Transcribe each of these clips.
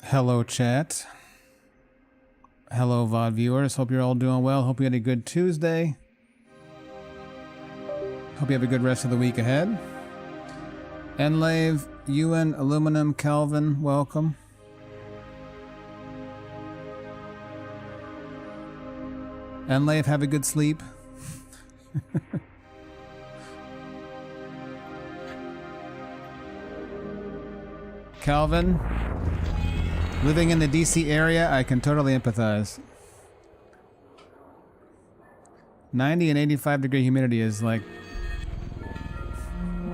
Hello, chat. Hello, VOD viewers. Hope you're all doing well. Hope you had a good Tuesday. Hope you have a good rest of the week ahead. Enlave, Ewan, Aluminum, Calvin, welcome. Enlave, have a good sleep. Calvin, living in the DC area, I can totally empathize. 90 and 85 degree humidity is like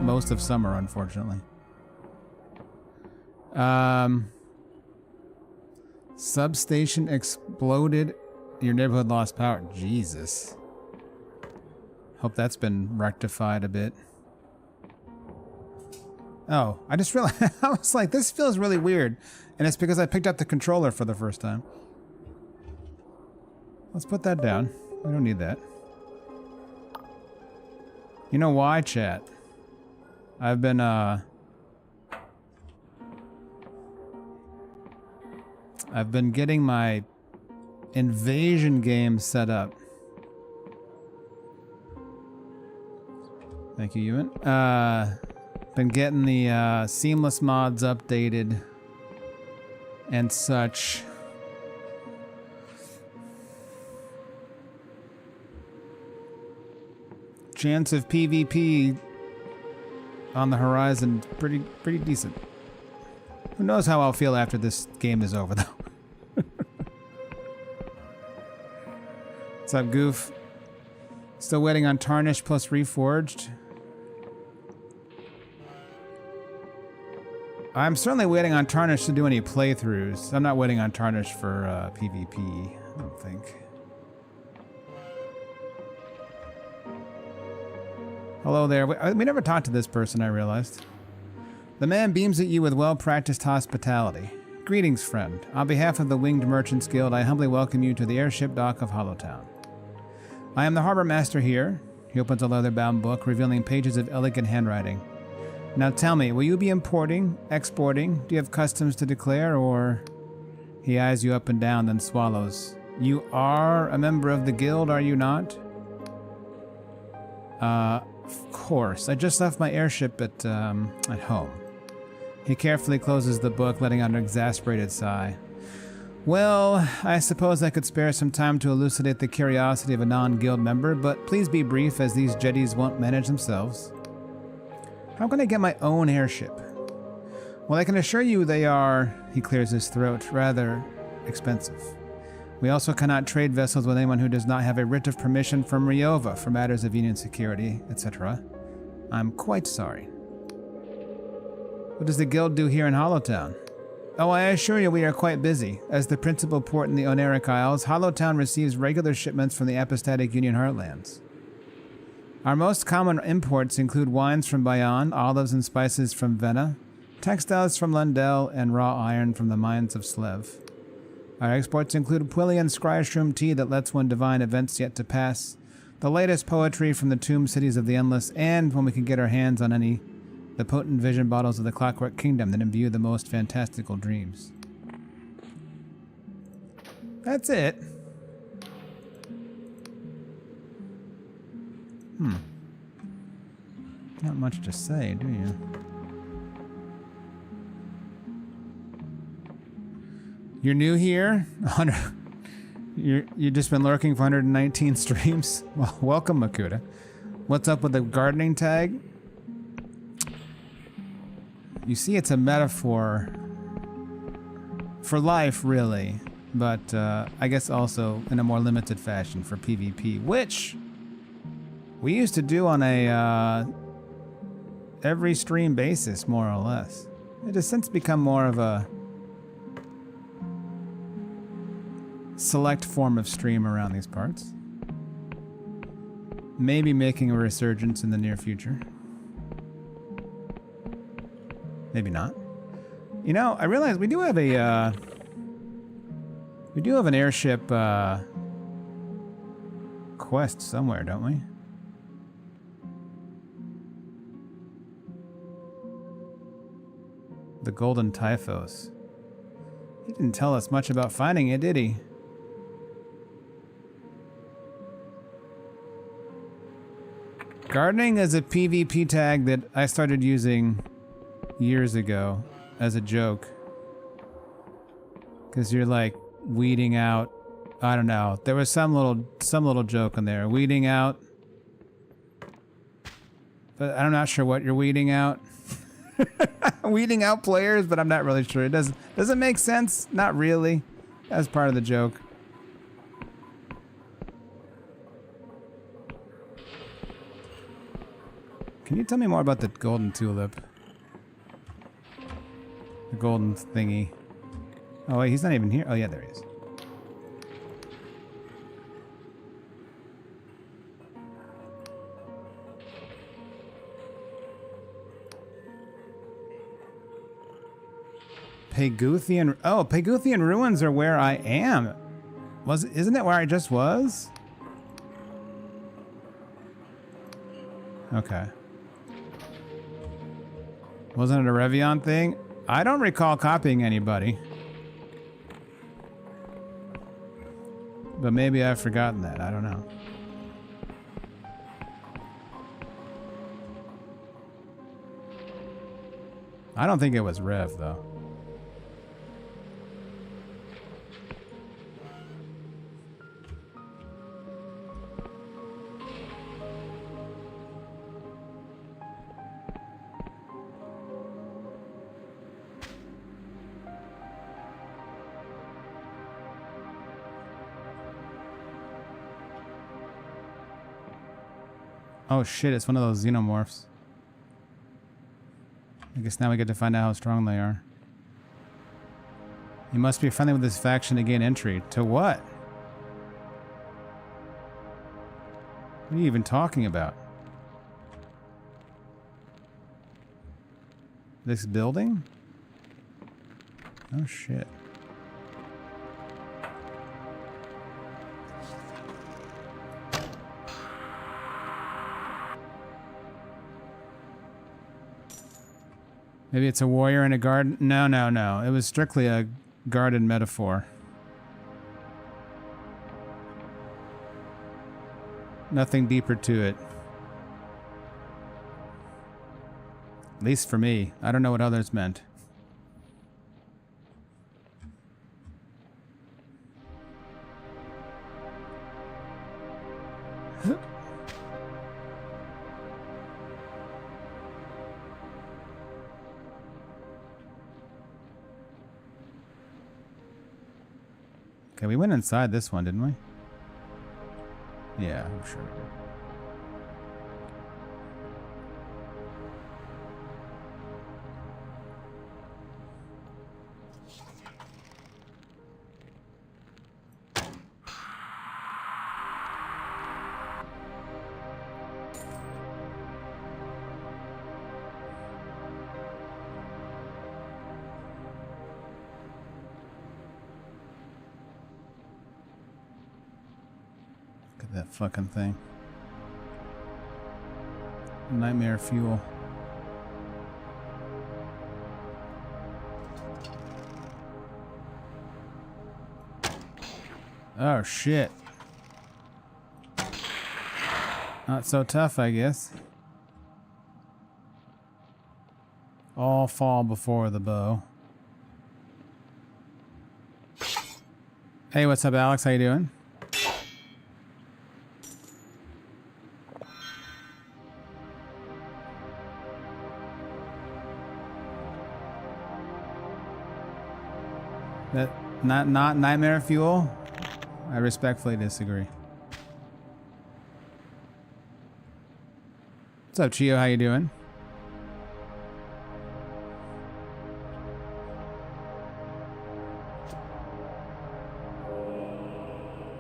most of summer, unfortunately. Substation exploded. Your neighborhood lost power. Jesus. Hope that's been rectified a bit. Oh, I just realized, I was like, this feels really weird. And it's because I picked up the controller for the first time. Let's put that down. We don't need that. You know why, chat? I've been, getting my invasion game set up. Thank you, Ewan. Been getting the seamless mods updated and such. Chance of PvP on the horizon, pretty decent. Who knows how I'll feel after this game is over, though. What's up, Goof? Still waiting on Tarnished plus Reforged. I'm certainly waiting on Tarnished to do any playthroughs. I'm not waiting on Tarnished for PvP, I don't think. Hello there. We never talked to this person, I realized. The man beams at you with well-practiced hospitality. Greetings, friend. On behalf of the Winged Merchants Guild, I humbly welcome you to the airship dock of Hollowtown. I am the harbor master here. He opens a leather-bound book, revealing pages of elegant handwriting. Now tell me, will you be importing, exporting? Do you have customs to declare, or... He eyes you up and down, then swallows. You are a member of the guild, are you not? Of course. I just left my airship at home. He carefully closes the book, letting out an exasperated sigh. Well, I suppose I could spare some time to elucidate the curiosity of a non-guild member, but please be brief, as these jetties won't manage themselves. How can I get my own airship? Well, I can assure you they are, he clears his throat, rather expensive. We also cannot trade vessels with anyone who does not have a writ of permission from Ryova for matters of union security, etc. I'm quite sorry. What does the guild do here in Hollowtown? Oh, I assure you we are quite busy. As the principal port in the Oneric Isles, Hollowtown receives regular shipments from the Apostatic Union heartlands. Our most common imports include wines from Bayonne, olives and spices from Vena, textiles from Lundell, and raw iron from the mines of Slev. Our exports include Pwillian Scryshroom tea that lets one divine events yet to pass, the latest poetry from the tomb cities of the Endless, and, when we can get our hands on any, the potent vision bottles of the Clockwork Kingdom that imbue the most fantastical dreams. That's it. Not much to say, do you? You're new here? You've just been lurking for 119 streams? Well, welcome, Makuta. What's up with the gardening tag? You see, it's a metaphor for life, really, but I guess also in a more limited fashion for PvP, which we used to do on a every stream basis, more or less. It has since become more of a select form of stream around these parts. Maybe making a resurgence in the near future. Maybe not. You know, I realize we do have a an airship quest somewhere, don't we? The Golden Typhos. He didn't tell us much about finding it, did he? Gardening is a PvP tag that I started using years ago as a joke. Because you're like weeding out, I don't know. There was some little joke in there. Weeding out. But I'm not sure what you're weeding out. Weeding out players, but I'm not really sure. Does it make sense? Not really. That's part of the joke. Can you tell me more about the golden tulip? The golden thingy. Oh wait, he's not even here. Oh yeah, there he is. Paguthian. Oh, Paguthian ruins are where I am. Isn't it where I just was? Okay. Wasn't it a Revion thing? I don't recall copying anybody. But maybe I've forgotten that. I don't know. I don't think it was Rev, though. Oh shit, it's one of those xenomorphs. I guess now we get to find out how strong they are. You must be friendly with this faction to gain entry. To what? What are you even talking about? This building? Oh shit. Maybe it's a warrior in a garden? No, no, no. It was strictly a garden metaphor. Nothing deeper to it. At least for me. I don't know what others meant. Okay, we went inside this one, didn't we? Yeah, I'm sure we did. That fucking thing. Nightmare fuel. Oh shit. Not so tough, I guess. All fall before the bow. Hey, what's up, Alex? How you doing? That not nightmare fuel? I respectfully disagree. What's up, Chio? How you doing?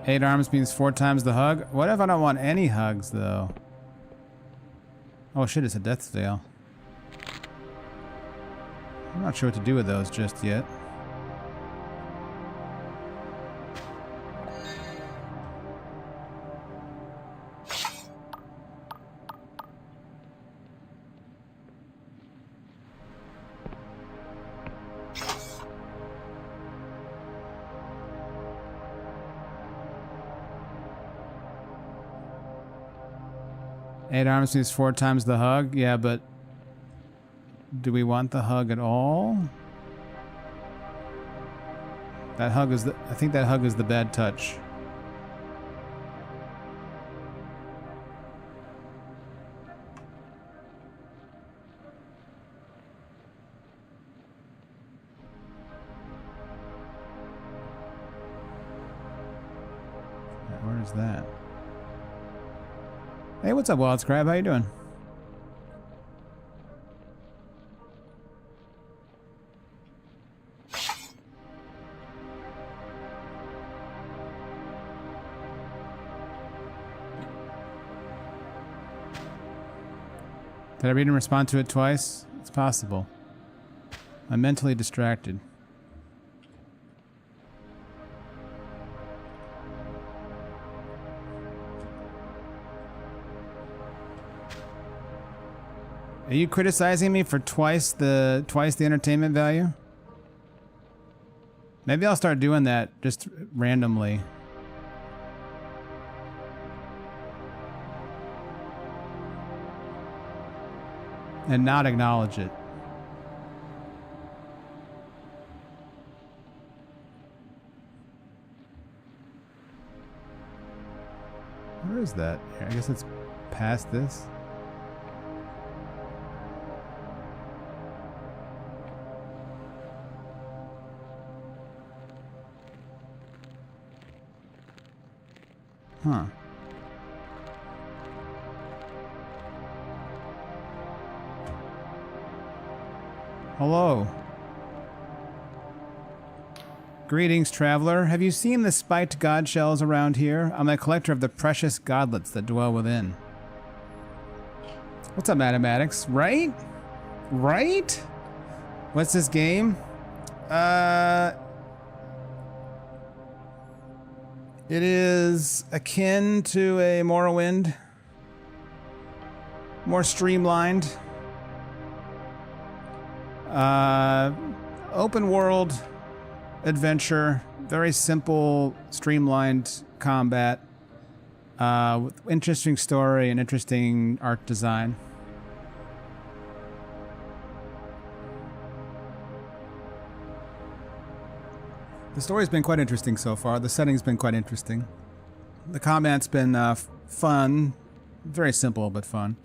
Eight arms means 4 times the hug? What if I don't want any hugs, though? Oh shit, it's a death veil. I'm not sure what to do with those just yet. 8 arms means 4 times the hug? Yeah, but do we want the hug at all? That hug is I think that hug is the bad touch. Where is that? Hey, what's up, Wild Scribe? How you doing? Did I read and respond to it twice? It's possible. I'm mentally distracted. Are you criticizing me for twice the entertainment value? Maybe I'll start doing that just randomly. And not acknowledge it. Where is that? I guess it's past this. Huh. Hello. Greetings, traveler. Have you seen the spiked god shells around here? I'm a collector of the precious godlets that dwell within. What's up, mathematics? Right? Right? What's this game? It is akin to a Morrowind. More streamlined. Open world adventure. Very simple, streamlined combat. With interesting story and interesting art design. The story's been quite interesting so far. The setting's been quite interesting. The combat's been fun. Very simple, but fun.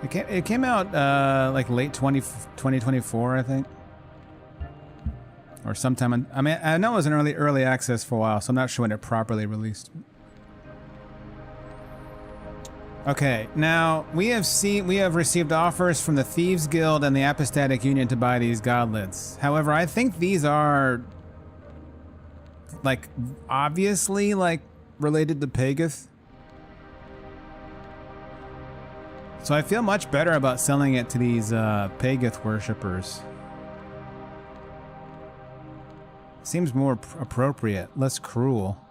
It came out like late 2024, I think. Or sometime. I mean, I know it was an early access for a while, so I'm not sure when it properly released. Okay, now we have received offers from the Thieves Guild and the Apostatic Union to buy these godlets. However, I think these are like obviously like related to Pageth. So I feel much better about selling it to these Pageth worshippers. Seems more appropriate, less cruel.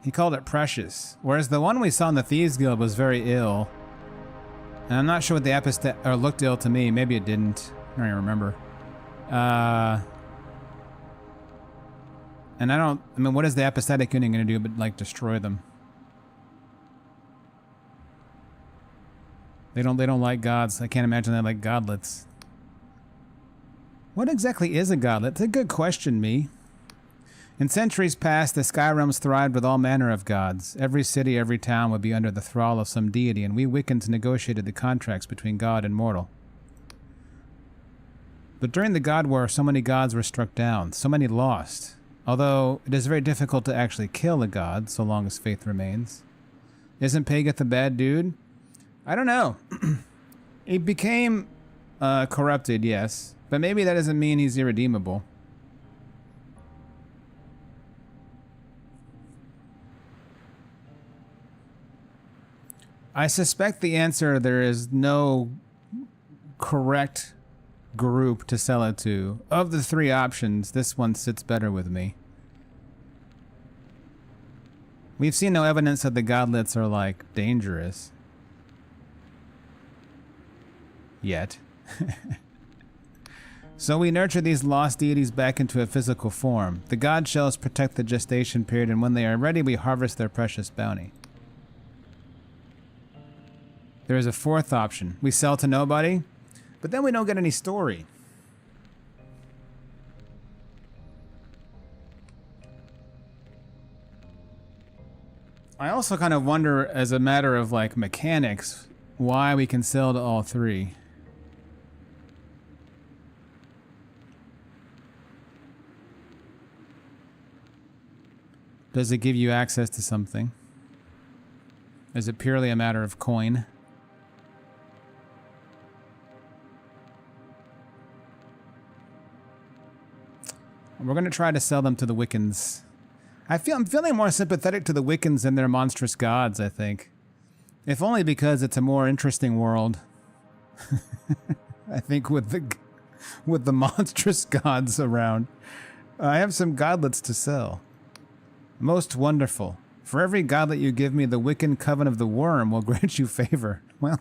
He called it precious, whereas the one we saw in the Thieves Guild was very ill. And I'm not sure what the or looked ill to me. Maybe it didn't. I don't even remember. And I mean, what is the Apostatic Union going to do but like destroy them? They don't like gods. I can't imagine they like godlets. What exactly is a godlet? It's a good question, me. In centuries past, the Sky Realms thrived with all manner of gods. Every city, every town would be under the thrall of some deity, and we Wiccans negotiated the contracts between god and mortal. But during the God War, so many gods were struck down, so many lost. Although it is very difficult to actually kill a god, so long as faith remains. Isn't Pageth a bad dude? I don't know. He became corrupted, yes, but maybe that doesn't mean he's irredeemable. I suspect the answer, there is no correct group to sell it to. Of the three options, this one sits better with me. We've seen no evidence that the godlets are, like, dangerous. Yet. So we nurture these lost deities back into a physical form. The god shells protect the gestation period, and when they are ready, we harvest their precious bounty. There is a fourth option. We sell to nobody, but then we don't get any story. I also kind of wonder, as a matter of like mechanics, why we can sell to all three. Does it give you access to something? Is it purely a matter of coin? We're going to try to sell them to the Wiccans. I'm feeling more sympathetic to the Wiccans than their monstrous gods, I think. If only because it's a more interesting world. I think with the monstrous gods around. I have some godlets to sell. Most wonderful. For every godlet you give me, the Wiccan Coven of the Worm will grant you favor. Well,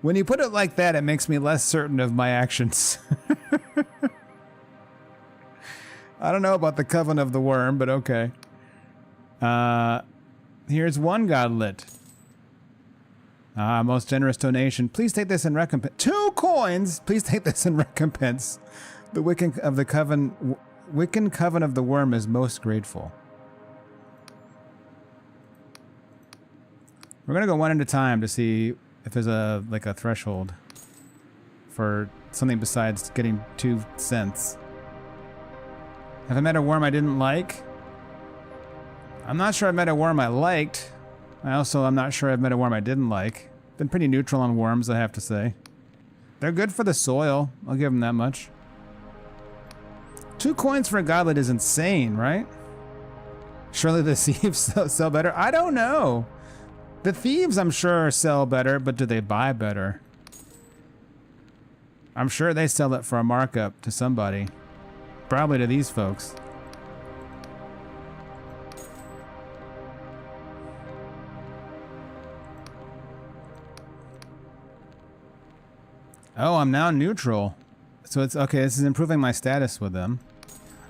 when you put it like that, it makes me less certain of my actions. I don't know about the Coven of the Worm, but okay. Here's one godlet. Most generous donation. Please take this in recompense. 2 coins! Please take this in recompense. The Wiccan Coven of the Worm is most grateful. We're gonna go one at a time to see if there's a threshold for something besides getting 2 cents. Have I met a worm I didn't like? I'm not sure I've met a worm I liked. I'm not sure I've met a worm I didn't like. Been pretty neutral on worms, I have to say. They're good for the soil. I'll give them that much. 2 coins for a godlet is insane, right? Surely the thieves sell better? I don't know. The thieves, I'm sure, sell better, but do they buy better? I'm sure they sell it for a markup to somebody. Probably to these folks. Oh, I'm now neutral. So it's okay, this is improving my status with them.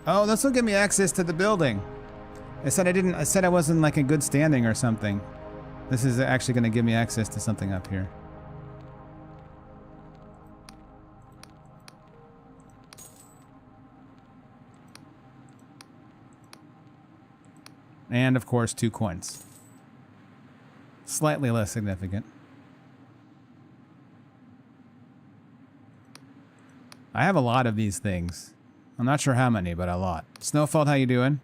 Oh, this will give me access to the building. I said I wasn't like in good standing or something. This is actually going to give me access to something up here. And of course, 2 coins. Slightly less significant. I have a lot of these things. I'm not sure how many, but a lot. Snowfall, how you doing?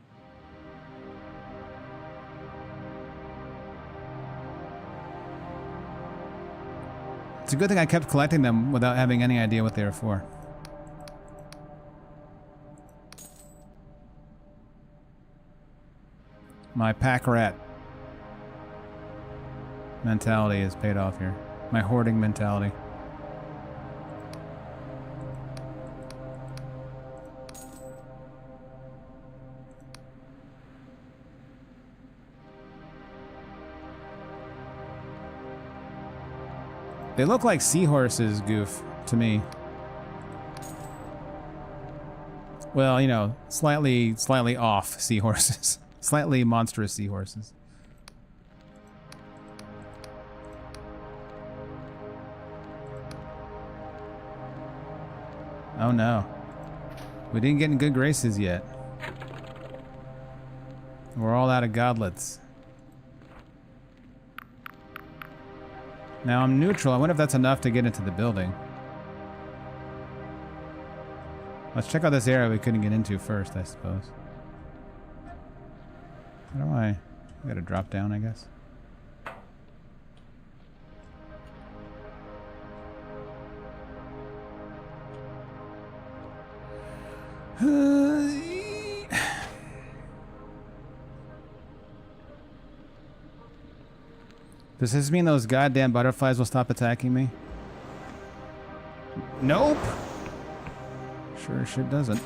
It's a good thing I kept collecting them without having any idea what they were for. My pack rat mentality is paid off here. My hoarding mentality. They look like seahorses, Goof, to me. Well, you know, slightly off seahorses. Slightly monstrous seahorses. Oh no. We didn't get in good graces yet. We're all out of godlets. Now I'm neutral. I wonder if that's enough to get into the building. Let's check out this area we couldn't get into first, I suppose. How do I gotta drop down, I guess? Does this mean those goddamn butterflies will stop attacking me? Nope. Sure as shit doesn't.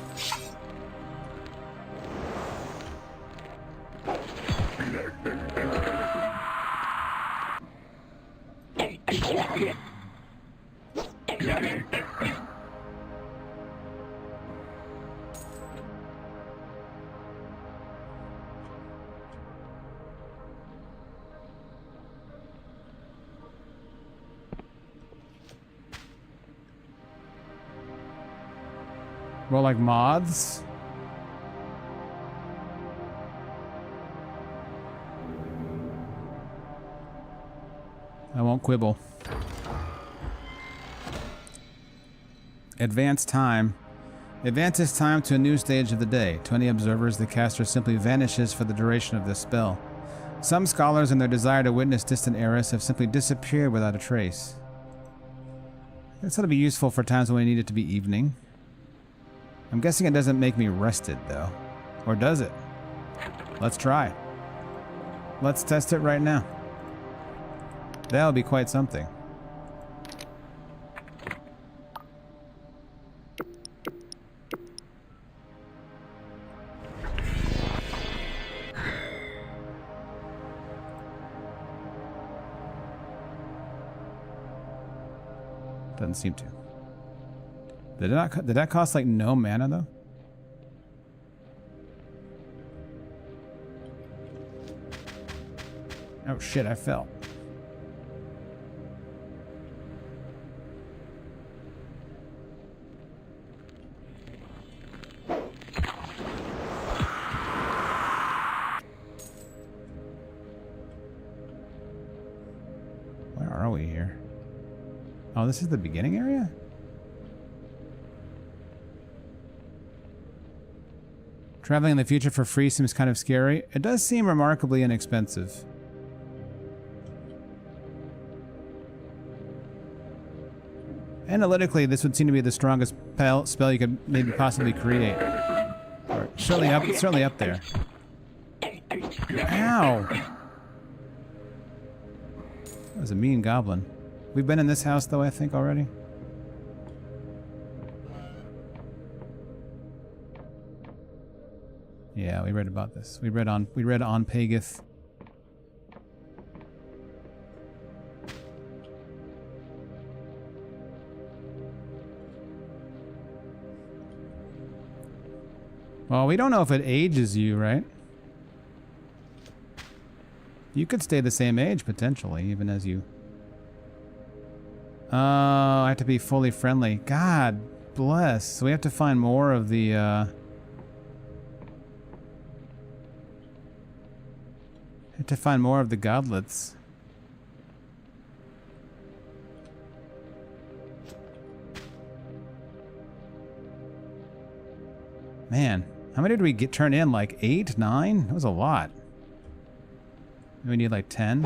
Roll like moths. I won't quibble. Advance time. Advances time to a new stage of the day. To any observers, the caster simply vanishes for the duration of this spell. Some scholars, in their desire to witness distant eras, have simply disappeared without a trace. This ought to be useful for times when we need it to be evening. I'm guessing it doesn't make me rested, though. Or does it? Let's try. Let's test it right now. That'll be quite something. Doesn't seem to. Did that cost like no mana though? Oh shit, I fell. Where are we here? Oh, this is the beginning area? Traveling in the future for free seems kind of scary. It does seem remarkably inexpensive. Analytically, this would seem to be the strongest spell you could maybe possibly create. Or certainly up there. Ow! That was a mean goblin. We've been in this house though, I think, already. Yeah, we read about this. We read on Pagith. Well, we don't know if it ages you, right? You could stay the same age, potentially, even as you... Oh, I have to be fully friendly. God bless. So we have to find more of the, have to find more of the godlets. Man, how many did we turn in? Like 8, 9? That was a lot. We need like 10.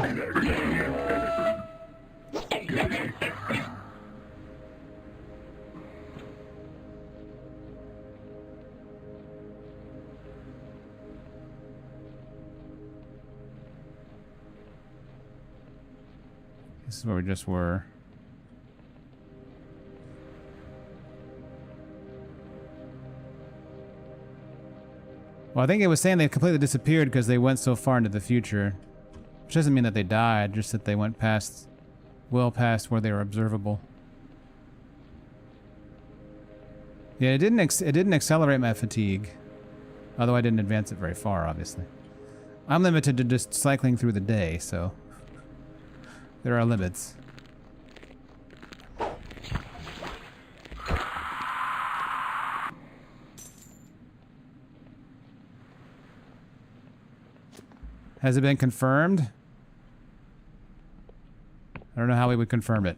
This is where we just were. Well, I think it was saying they completely disappeared because they went so far into the future. Which doesn't mean that they died, just that they went past, well past where they were observable. Yeah, it didn't accelerate my fatigue. Although I didn't advance it very far, obviously. I'm limited to just cycling through the day, so... there are limits. Has it been confirmed? I don't know how we would confirm it.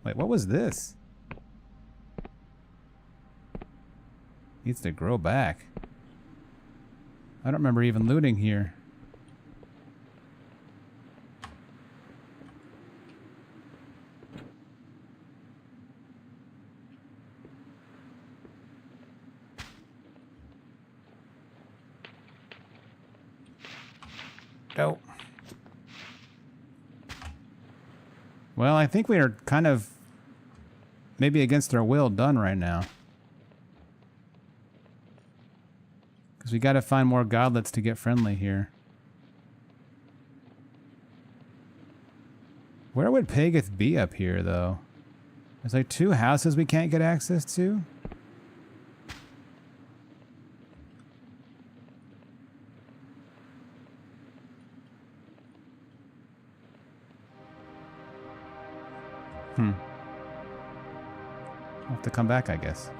Wait, what was this? Needs to grow back. I don't remember even looting here. Nope. Well, I think we are kind of maybe against our will done right now. Because we got to find more godlets to get friendly here. Where would Pagith be up here, though? There's like 2 houses we can't get access to? I'll have to come back, I guess.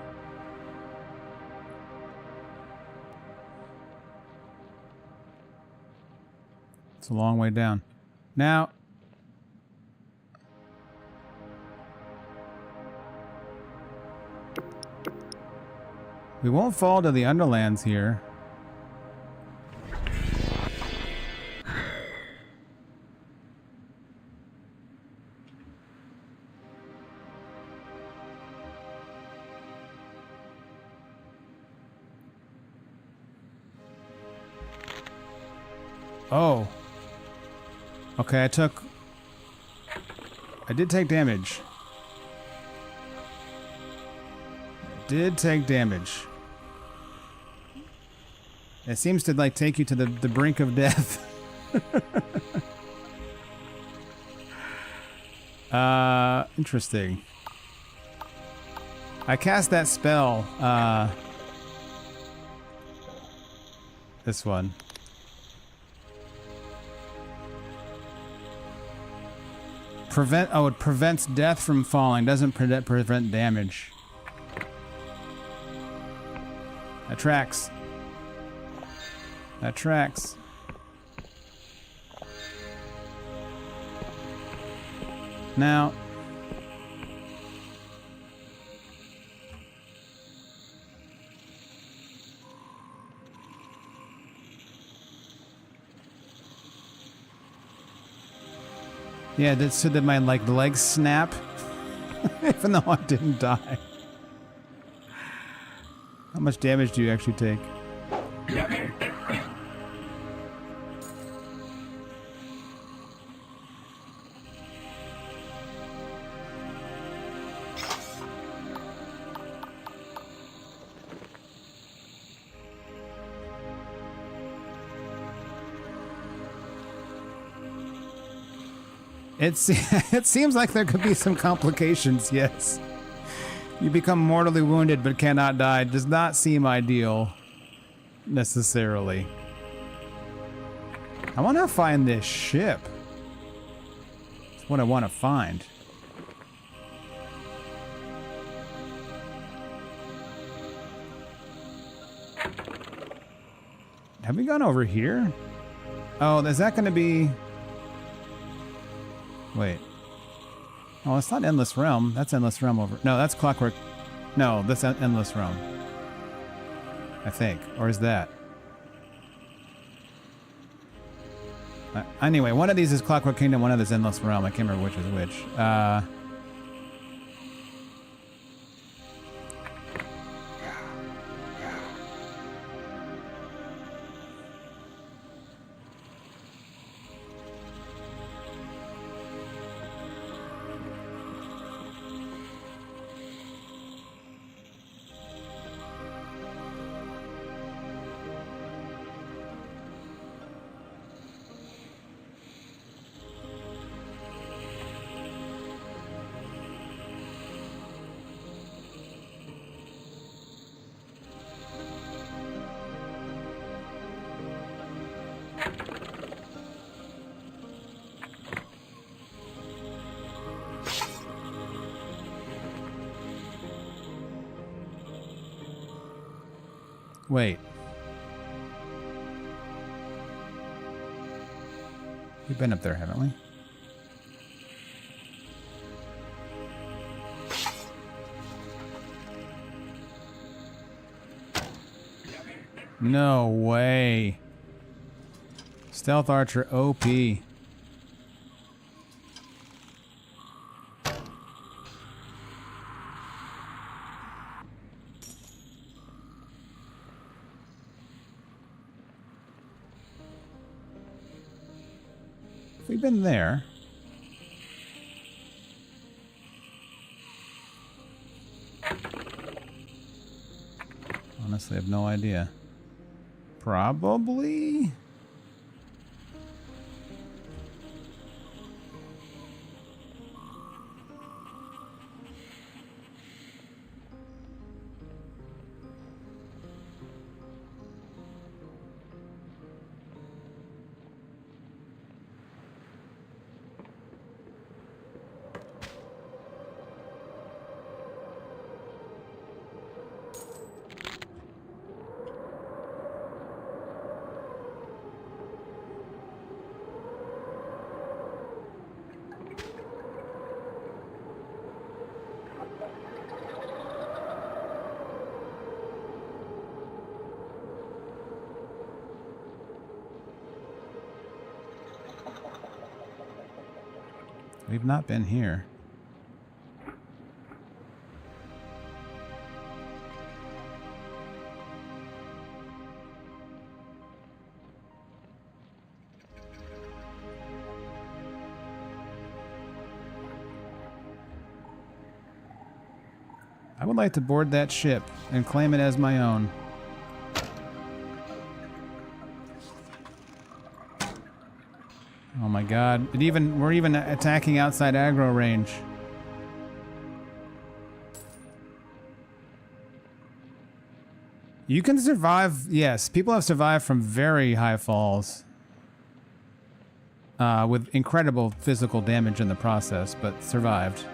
It's a long way down. Now... we won't fall to the Underlands here. Oh. Okay, I did take damage. Did take damage. It seems to like take you to the brink of death. Interesting. I cast that spell, this one. It prevents death from falling, doesn't prevent damage. That tracks. That tracks. Now... yeah, so that my legs snap, even though I didn't die. How much damage do you actually take? It seems like there could be some complications, yes. You become mortally wounded but cannot die. Does not seem ideal, necessarily. I want to find this ship. That's what I want to find. Have we gone over here? Oh, is that going to be... wait. Oh, it's not Endless Realm. That's Endless Realm over... no, that's Clockwork... no, that's Endless Realm. I think. Or is that? Anyway, one of these is Clockwork Kingdom, one of these is Endless Realm. I can't remember which is which. Wait. We've been up there, haven't we? No way. Stealth Archer OP. We've been there. Honestly, I have no idea. Probably. We've not been here. I would like to board that ship and claim it as my own. Oh my god. We're even attacking outside aggro range. You can survive, yes. People have survived from very high falls. With incredible physical damage in the process, but survived.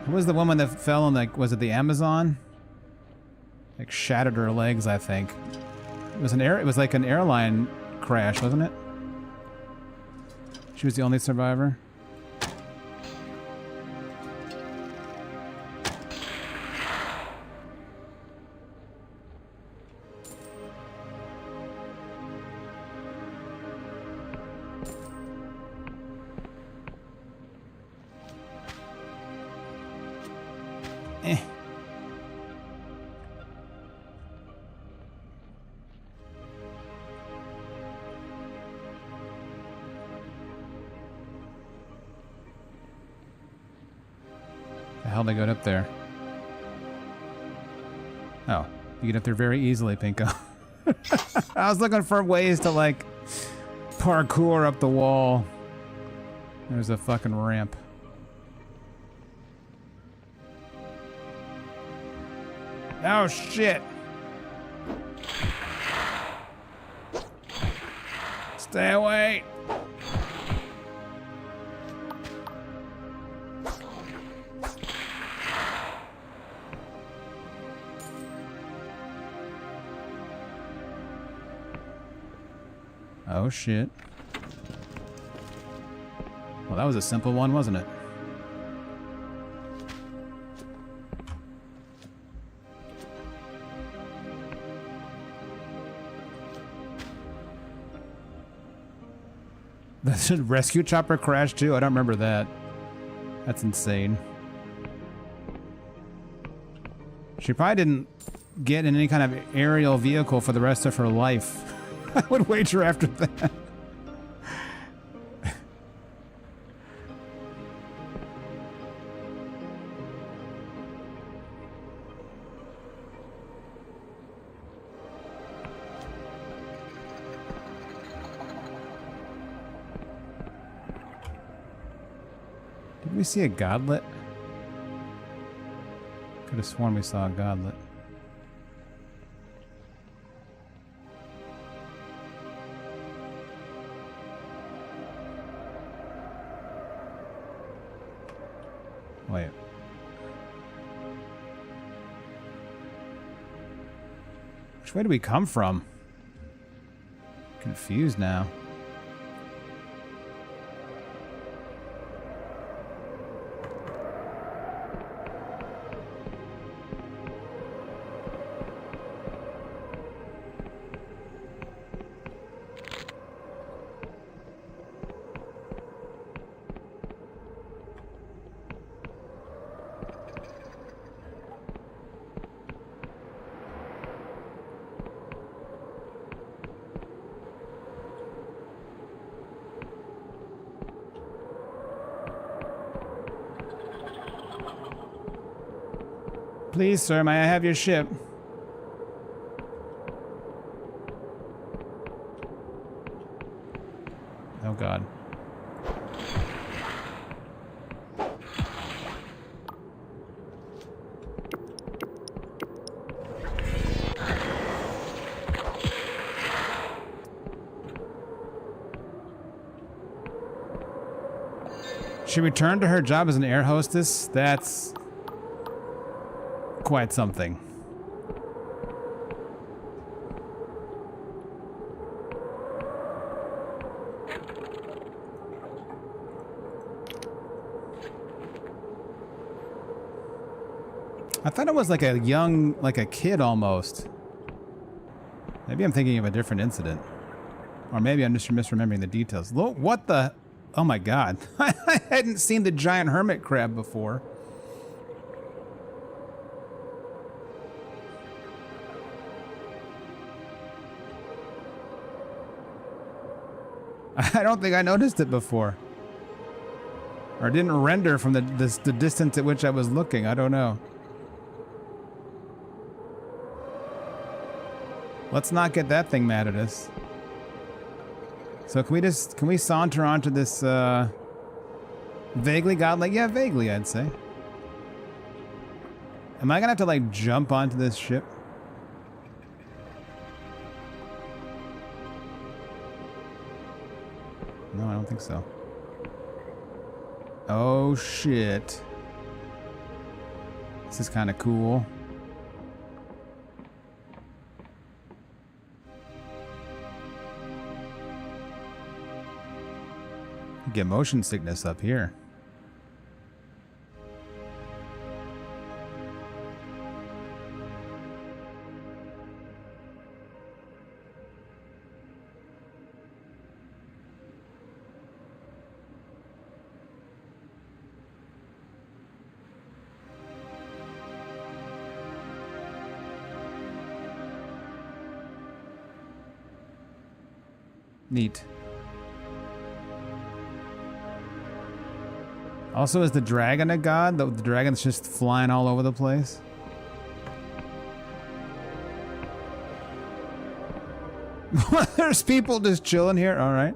Who was the woman that fell in, like, was it the Amazon? Like, shattered her legs, I think. It was like an airline crash, wasn't it? She was the only survivor. How they got up there? Oh, you get up there very easily, Pinco. I was looking for ways to, like, parkour up the wall. There's a fucking ramp. Oh shit! Stay away! Oh shit. Well, that was a simple one, wasn't it? The rescue chopper crashed too? I don't remember that. That's insane. She probably didn't get in any kind of aerial vehicle for the rest of her life. I would wager after that. Did we see a godlet? Could have sworn we saw a godlet. Wait. Which way do we come from? Confused now. Please, sir, may I have your ship? Oh, God. She returned to her job as an air hostess? That's quite something. I thought it was like a young, like a kid almost. Maybe I'm thinking of a different incident. Or maybe I'm just misremembering the details. What the? Oh my god. I hadn't seen the giant hermit crab before. I don't think I noticed it before. Or didn't render from the distance at which I was looking. I don't know. Let's not get that thing mad at us. So can we saunter onto this vaguely godlike? Yeah, vaguely I'd say. Am I gonna have to like jump onto this ship? No, I don't think so. Oh shit. This is kind of cool. Get motion sickness up here. Neat. Also, is the dragon a god? The dragon's just flying all over the place? There's people just chilling here? Alright.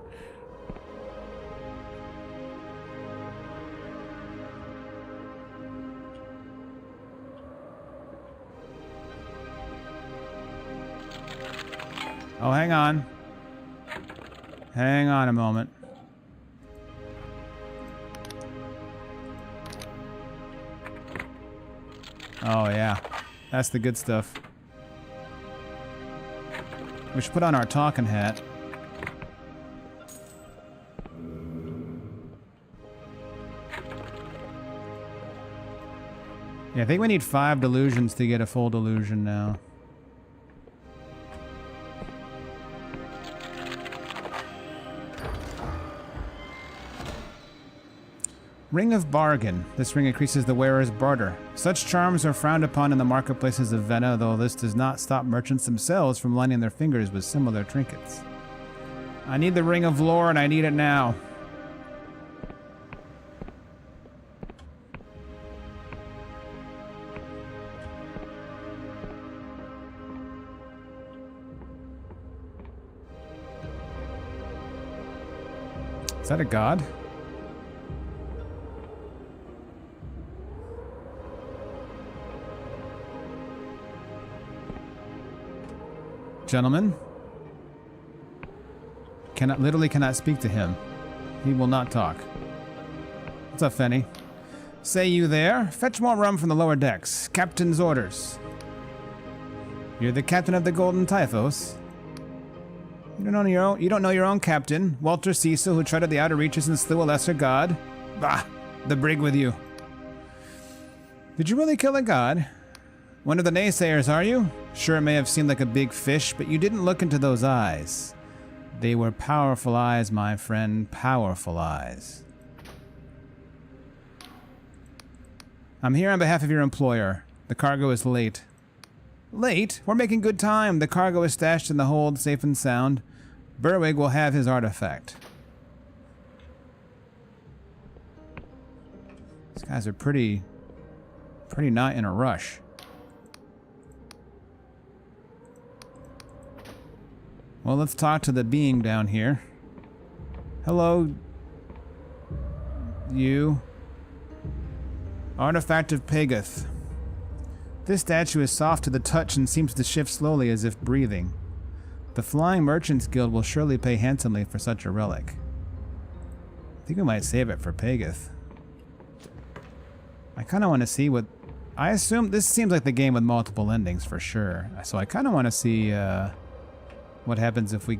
Oh, hang on. Hang on a moment. Oh yeah, that's the good stuff. We should put on our talking hat. Yeah, I think we need 5 delusions to get a full delusion now. Ring of Bargain. This ring increases the wearer's barter. Such charms are frowned upon in the marketplaces of Vena, though this does not stop merchants themselves from lining their fingers with similar trinkets. I need the Ring of Lore, and I need it now. Is that a god? Gentlemen, literally cannot speak to him. He will not talk. What's up, Fenny? Say you there? Fetch more rum from the lower decks. Captain's orders. You're the captain of the Golden Typhos. You don't know your own captain, Walter Cecil, who treaded the outer reaches and slew a lesser god. Bah, the brig with you. Did you really kill a god? One of the naysayers, are you? Sure, it may have seemed like a big fish, but you didn't look into those eyes. They were powerful eyes, my friend. Powerful eyes. I'm here on behalf of your employer. The cargo is late. Late? We're making good time. The cargo is stashed in the hold, safe and sound. Berwig will have his artifact. These guys are pretty not in a rush. Well, let's talk to the being down here. Hello, you. Artifact of Pegath. This statue is soft to the touch and seems to shift slowly as if breathing. The Flying Merchants Guild will surely pay handsomely for such a relic. I think we might save it for Pegath. I kind of want to see what... I assume this seems like the game with multiple endings for sure. So I kind of want to see what happens if we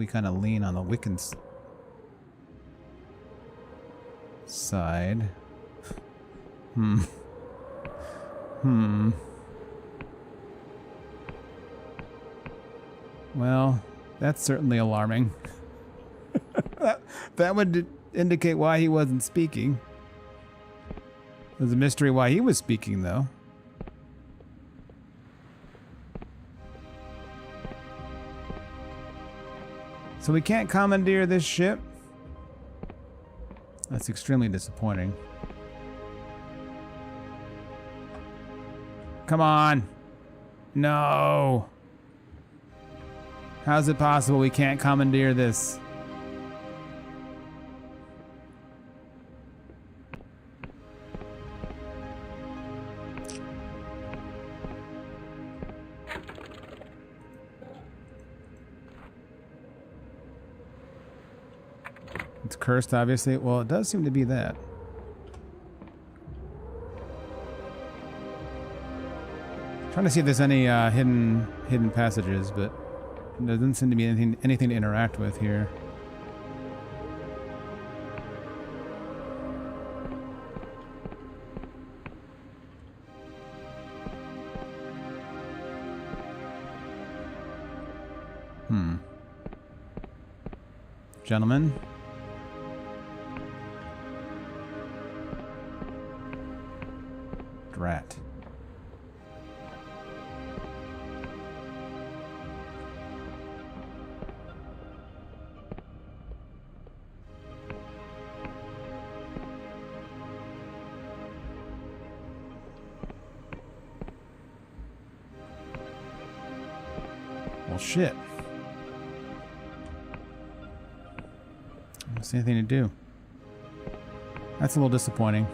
kind of lean on the Wiccan's side. Well, that's certainly alarming. That would indicate why he wasn't speaking. There's a mystery why he was speaking, though. So we can't commandeer this ship? That's extremely disappointing. Come on. No. How's it possible we can't commandeer this? It's cursed, obviously. Well, it does seem to be that. Trying to see if there's any hidden passages, but there doesn't seem to be anything to interact with here. Gentlemen. Drat. Well, shit. I don't see anything to do. That's a little disappointing.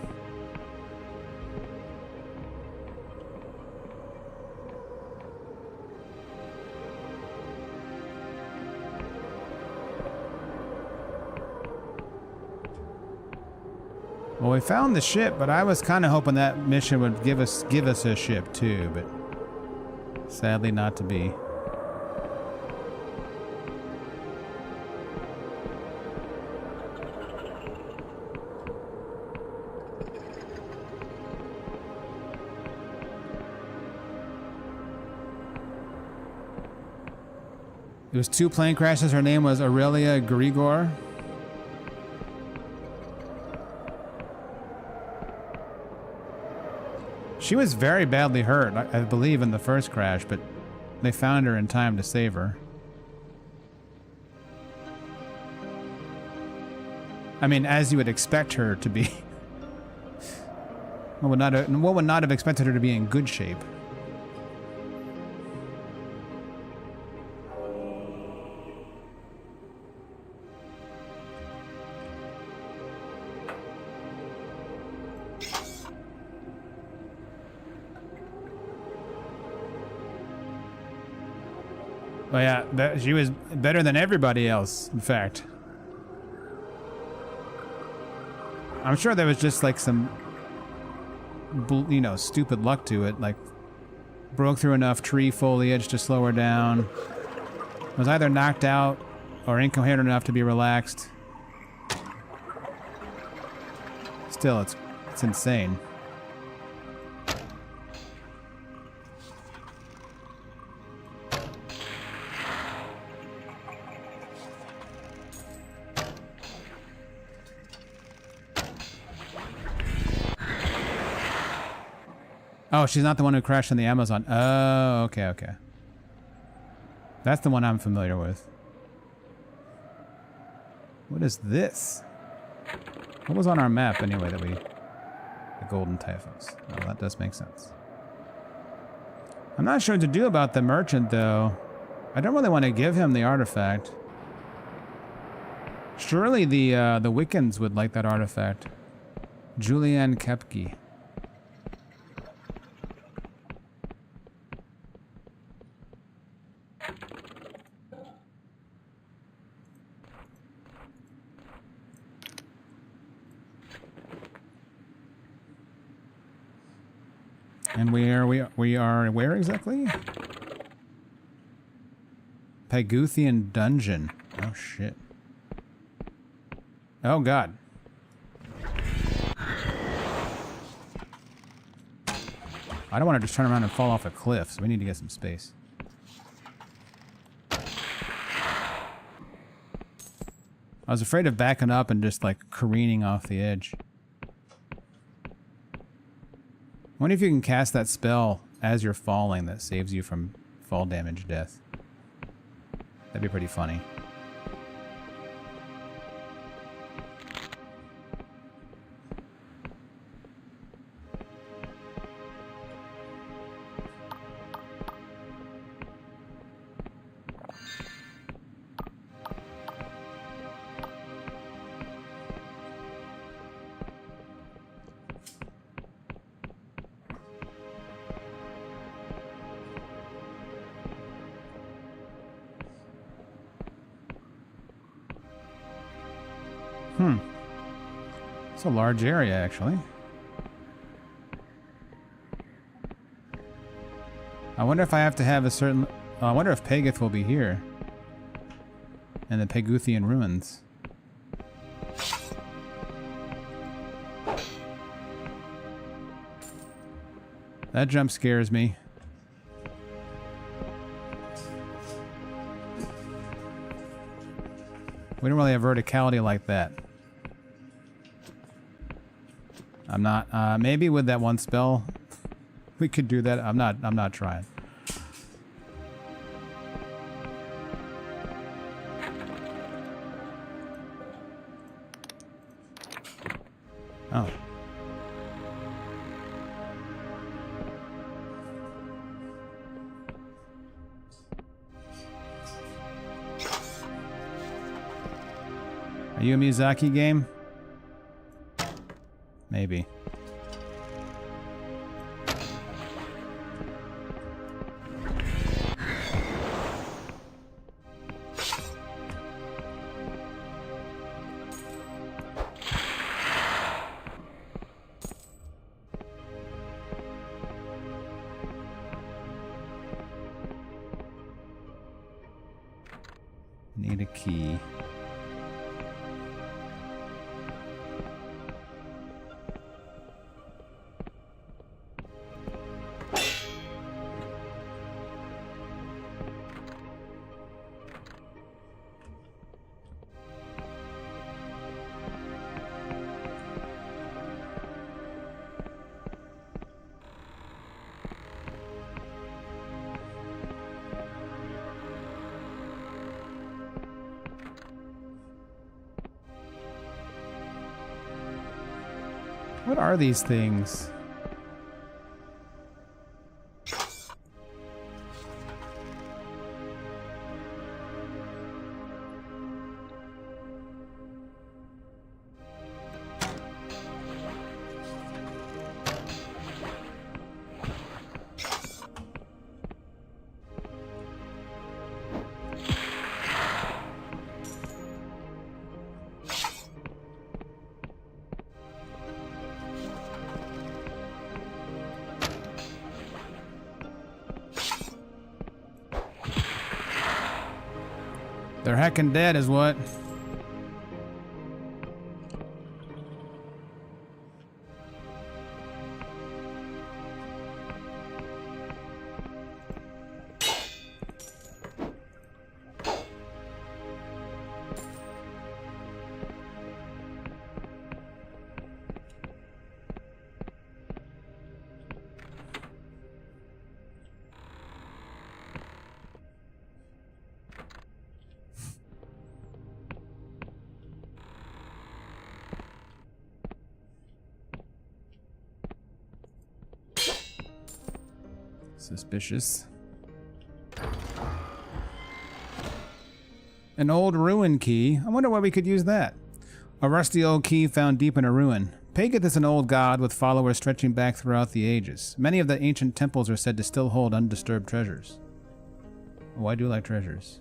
Well, we found the ship, but I was kind of hoping that mission would give us a ship too, but sadly not to be. It was 2 plane crashes. Her name was Aurelia Grigor. She was very badly hurt, I believe, in the first crash, but they found her in time to save her. I mean, as you would expect her to be. One would not have expected her to be in good shape. Oh yeah, she was better than everybody else, in fact. I'm sure there was just like some, you know, stupid luck to it. Like, broke through enough tree foliage to slow her down. Was either knocked out or incoherent enough to be relaxed. Still, it's insane. Oh, she's not the one who crashed in the Amazon. Oh, okay, okay. That's the one I'm familiar with. What is this? What was on our map anyway that we... The Golden Typhus. Well, that does make sense. I'm not sure what to do about the merchant, though. I don't really want to give him the artifact. Surely the Wiccans would like that artifact. Julianne Kepke. And we are where exactly? Paguthian Dungeon. Oh shit. Oh god. I don't want to just turn around and fall off a cliff, so we need to get some space. I was afraid of backing up and just like careening off the edge. I wonder if you can cast that spell as you're falling that saves you from fall damage death. That'd be pretty funny. It's a large area, actually. I wonder if I have to have a certain... I wonder if Pegeth will be here. And the Peguthian ruins. That jump scares me. We don't really have verticality like that. I'm not, maybe with that one spell, we could do that. I'm not trying. Oh. Are you a Miyazaki game? Maybe. Need a key. What are these things? They're heckin' dead is what. Suspicious. An old ruin key. I wonder why we could use that. A rusty old key found deep in a ruin. Pegeth is an old god with followers stretching back throughout the ages. Many of the ancient temples are said to still hold undisturbed treasures. Oh, I do like treasures.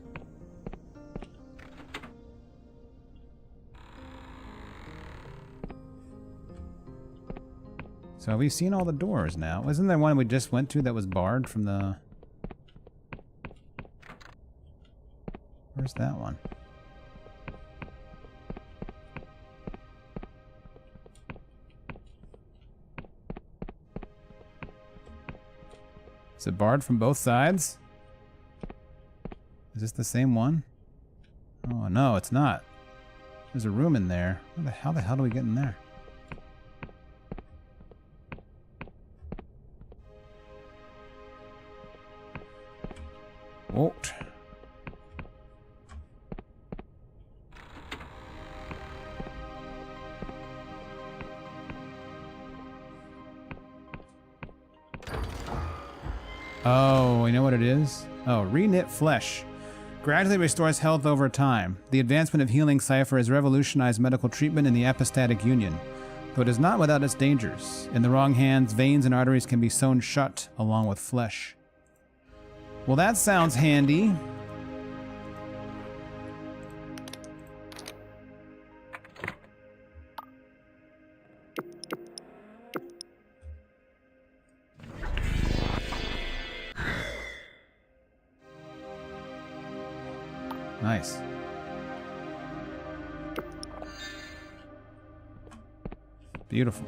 So we've seen all the doors now. Isn't there one we just went to that was barred from the... Where's that one? Is it barred from both sides? Is this the same one? Oh, no, it's not. There's a room in there. How the hell do we get in there? What? Oh, you know what it is? Oh, reknit flesh. Gradually restores health over time. The advancement of healing cipher has revolutionized medical treatment in the Apostatic Union, though it is not without its dangers. In the wrong hands, veins and arteries can be sewn shut along with flesh. Well, that sounds handy. Nice. Beautiful.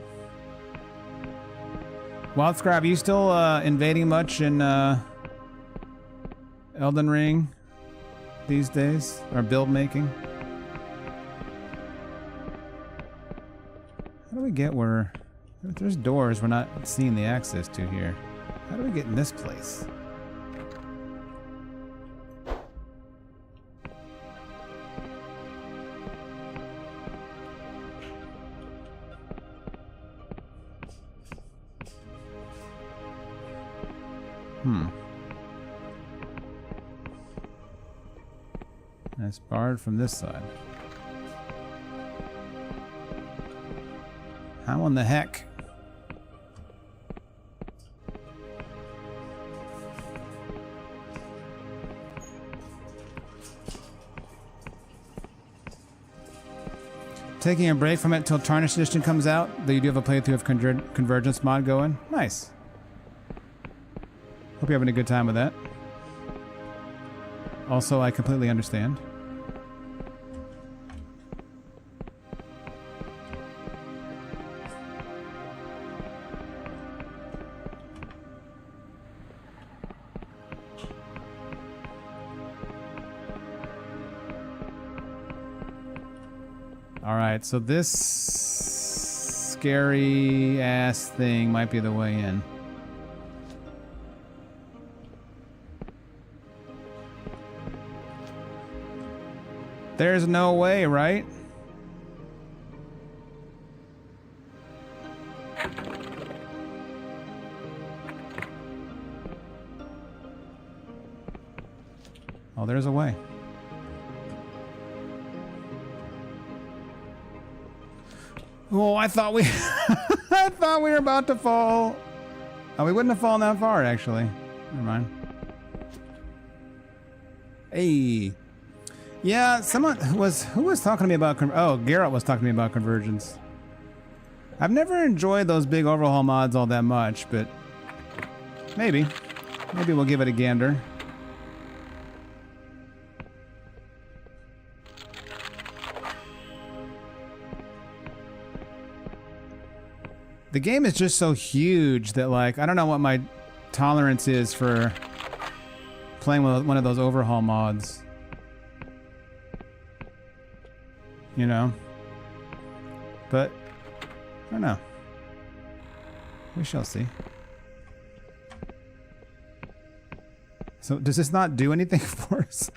Wild Scrap, you still invading much in Elden Ring these days? Or build making? How do we get where... There's doors we're not seeing the access to here. How do we get in this place? It's barred from this side. How in the heck? Taking a break from it till Tarnished Edition comes out, though you do have a playthrough of Convergence mod going. Nice. Hope you're having a good time with that. Also, I completely understand. Alright, so this scary ass thing might be the way in. There's no way, right? Oh, there's a way. Oh, I thought we I thought we were about to fall. Oh, we wouldn't have fallen that far, actually. Never mind. Hey. Yeah, who was talking to me about Garrett was talking to me about Convergence. I've never enjoyed those big overhaul mods all that much, but maybe we'll give it a gander. The game is just so huge that, like, I don't know what my tolerance is for playing with one of those overhaul mods. You know? But, I don't know. We shall see. So, does this not do anything for us?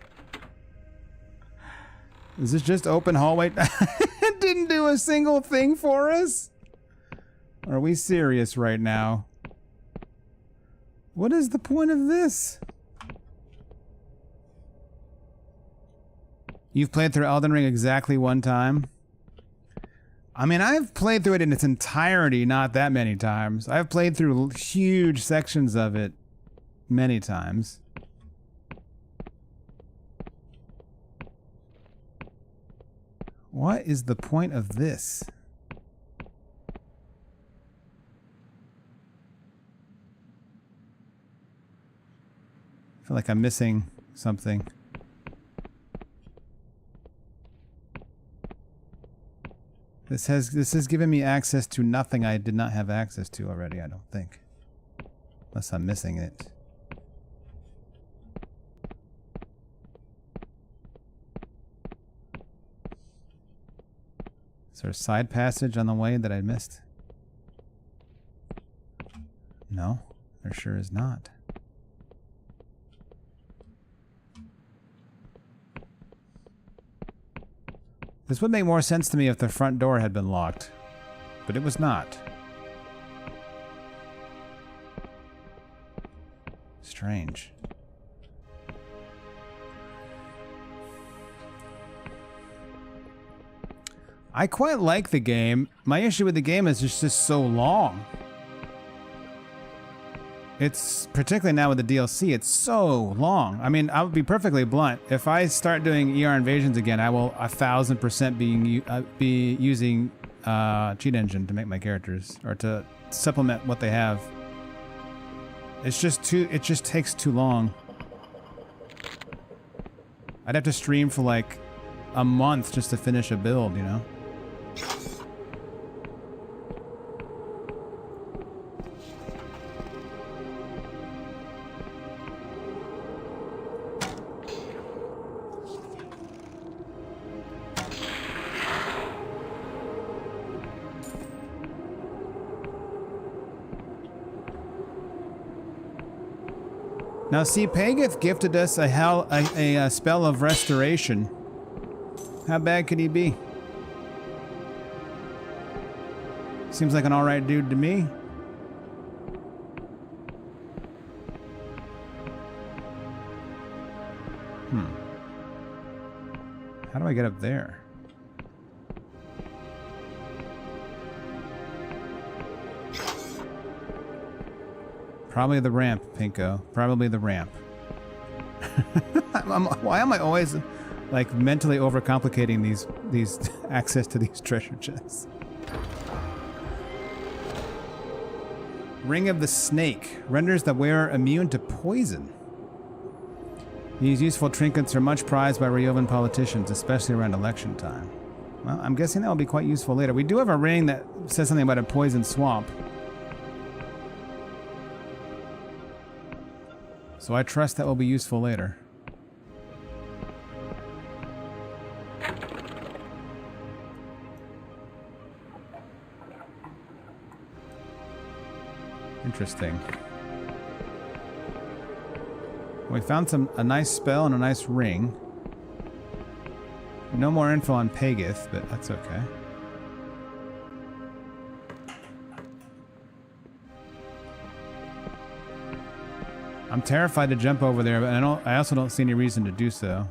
Is this just open hallway? It didn't do a single thing for us? Are we serious right now? What is the point of this? You've played through Elden Ring exactly one time? I mean, I've played through it in its entirety not that many times. I've played through huge sections of it many times. What is the point of this? I feel like I'm missing something. This has given me access to nothing I did not have access to already, I don't think. Unless I'm missing it. Is there a side passage on the way that I missed? No, there sure is not. This would make more sense to me if the front door had been locked, but it was not. Strange. I quite like the game. My issue with the game is it's just so long. It's, particularly now with the DLC, it's so long. I mean, I'll be perfectly blunt. If I start doing ER Invasions again, I will 1000% be using Cheat Engine to make my characters, or to supplement what they have. It's just too, it just takes too long. I'd have to stream for like a month just to finish a build, you know? Now, see, Pageth gifted us a spell of restoration. How bad could he be? Seems like an alright dude to me. How do I get up there? Probably the ramp, Pinco. Probably the ramp. Why am I always like mentally overcomplicating these access to these treasure chests? Ring of the Snake renders the wearer immune to poison. These useful trinkets are much prized by Ryovan politicians, especially around election time. Well, I'm guessing that will be quite useful later. We do have a ring that says something about a poison swamp. So I trust that will be useful later. Interesting. We found a nice spell and a nice ring. No more info on Pageth, but that's okay. I'm terrified to jump over there, but I also don't see any reason to do so.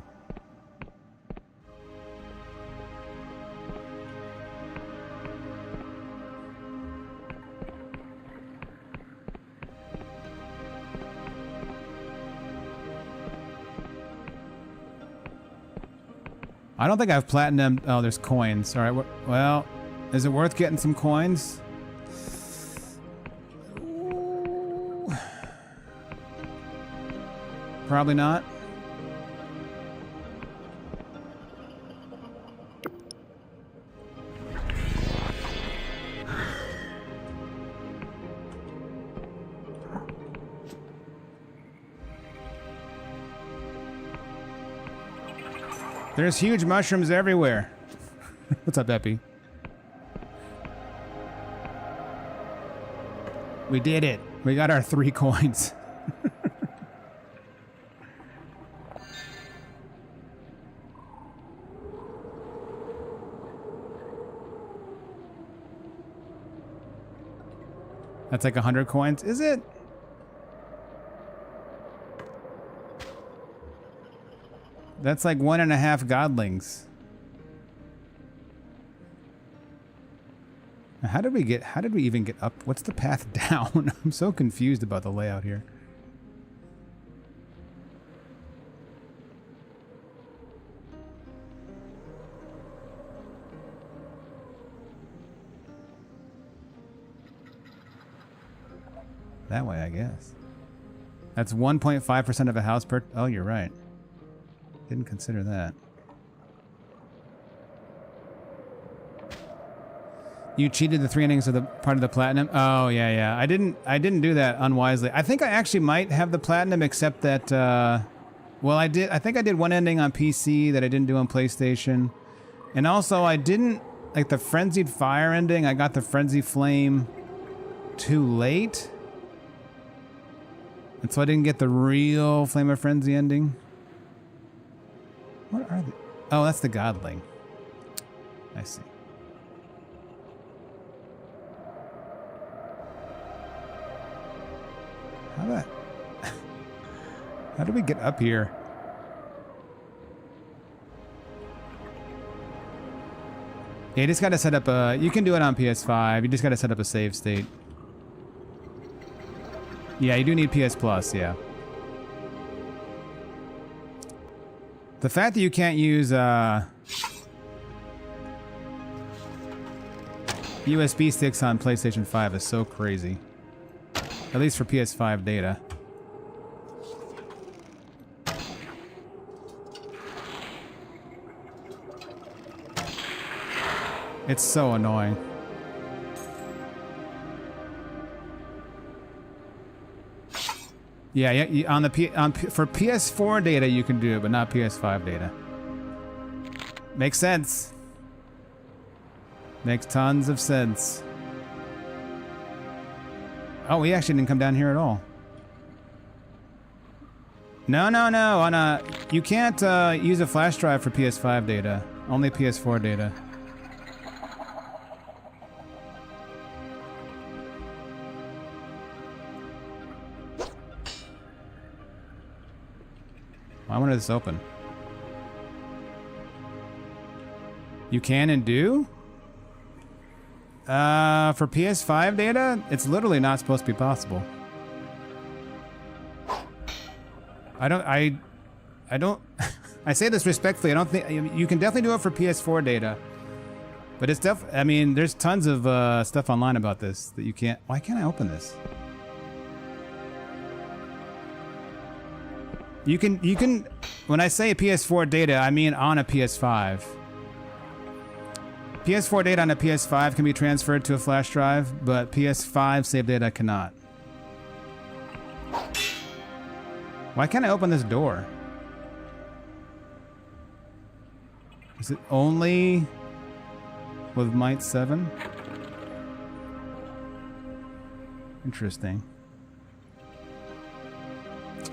I don't think I've platinumed. Oh, there's coins. All right. Well, is it worth getting some coins? Probably not. There's huge mushrooms everywhere. What's up, Epi? We did it. We got our 3 coins. That's like 100 coins, is it? That's like 1.5 godlings. Now, how did we even get up? What's the path down? I'm so confused about the layout here. That way, I guess. That's 1.5% of a house per... Oh, you're right. Didn't consider that. You cheated the 3 endings of the part of the platinum? Oh, yeah, yeah. I didn't do that unwisely. I think I actually might have the platinum, except that... well, I think I did 1 ending on PC that I didn't do on PlayStation. And also, I didn't... like the Frenzied Fire ending, I got the Frenzy Flame too late. And so I didn't get the real Flame of Frenzy ending. What are they? Oh, that's the Godling. I see. How do we get up here? Yeah, you just gotta set up a... You can do it on PS5. You just gotta set up a save state. Yeah, you do need PS Plus, yeah. The fact that you can't use USB sticks on PlayStation 5 is so crazy. At least for PS5 data. It's so annoying. Yeah, for PS4 data you can do it, but not PS5 data. Makes sense. Makes tons of sense. Oh, we actually didn't come down here at all. No. You can't use a flash drive for PS5 data. Only PS4 data. Why won't this open? You can and do? For PS5 data, it's literally not supposed to be possible. I don't, I say this respectfully, I don't think, you can definitely do it for PS4 data. But it's I mean, there's tons of stuff online about this that you can't, why can't I open this? You can, when I say PS4 data, I mean on a PS5. PS4 data on a PS5 can be transferred to a flash drive, but PS5 save data cannot. Why can't I open this door? Is it only with Might 7? Interesting.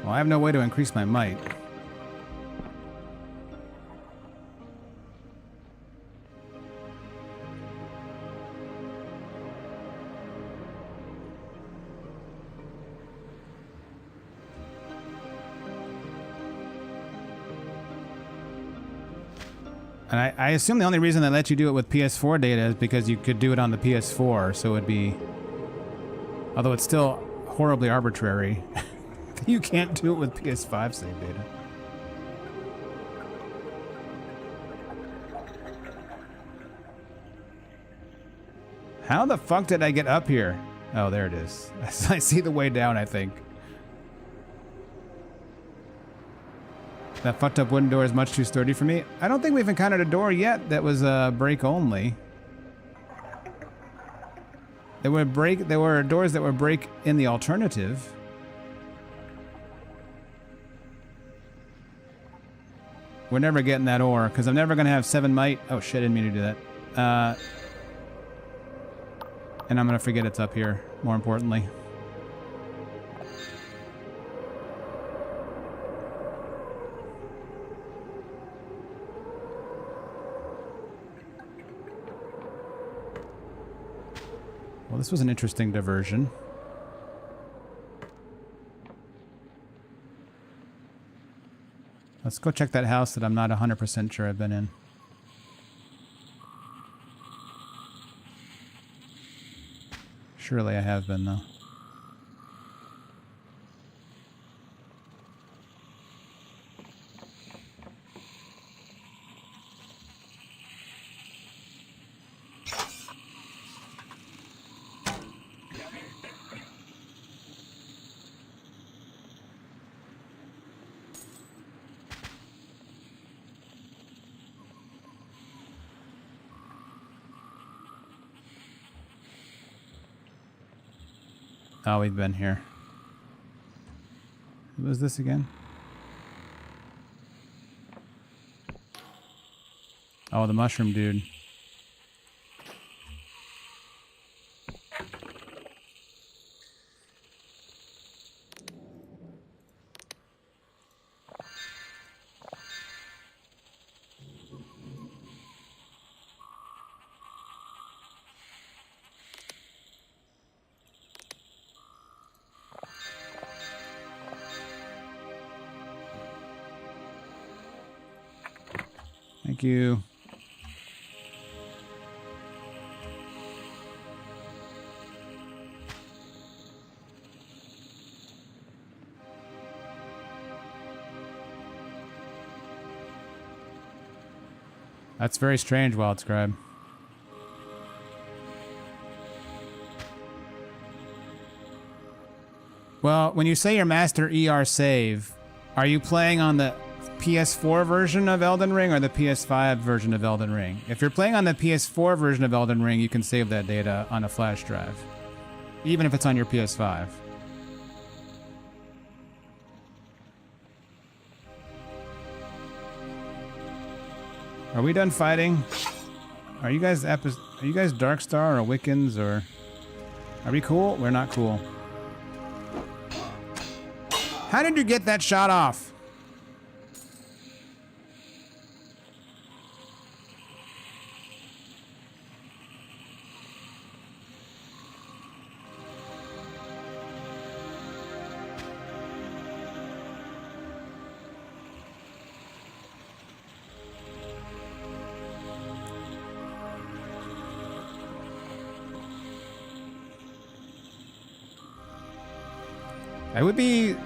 Well, I have no way to increase my might. And I assume the only reason they let you do it with PS4 data is because you could do it on the PS4, so it'd be... Although it's still horribly arbitrary. You can't do it with PS5 save data. How the fuck did I get up here? Oh, there it is. I see the way down, I think. That fucked up wooden door is much too sturdy for me. I don't think we've encountered a door yet that was break only. There were doors that were break in the alternative. We're never getting that ore, because I'm never going to have 7 might. Oh shit, I didn't mean to do that. And I'm going to forget it's up here, more importantly. Well, this was an interesting diversion. Let's go check that house that I'm not 100% sure I've been in. Surely I have been, though. Oh, we've been here. Who was this again? Oh, the mushroom dude. Thank you. That's very strange, Wild Scribe. Well, when you say your master ER save, are you playing on the PS4 version of Elden Ring or the PS5 version of Elden Ring? If you're playing on the PS4 version of Elden Ring, you can save that data on a flash drive, even if it's on your PS5. Are we done fighting? Are you guys Darkstar or Wiccans or... Are we cool? We're not cool. How did you get that shot off?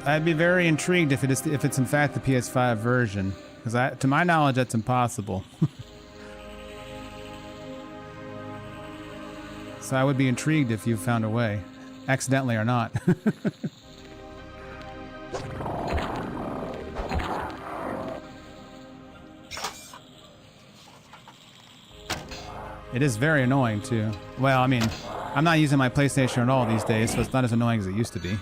I'd be very intrigued if it's in fact the PS5 version, because to my knowledge that's impossible. So I would be intrigued if you found a way, accidentally or not. It is very annoying too. Well, I mean, I'm not using my PlayStation at all these days, so it's not as annoying as it used to be.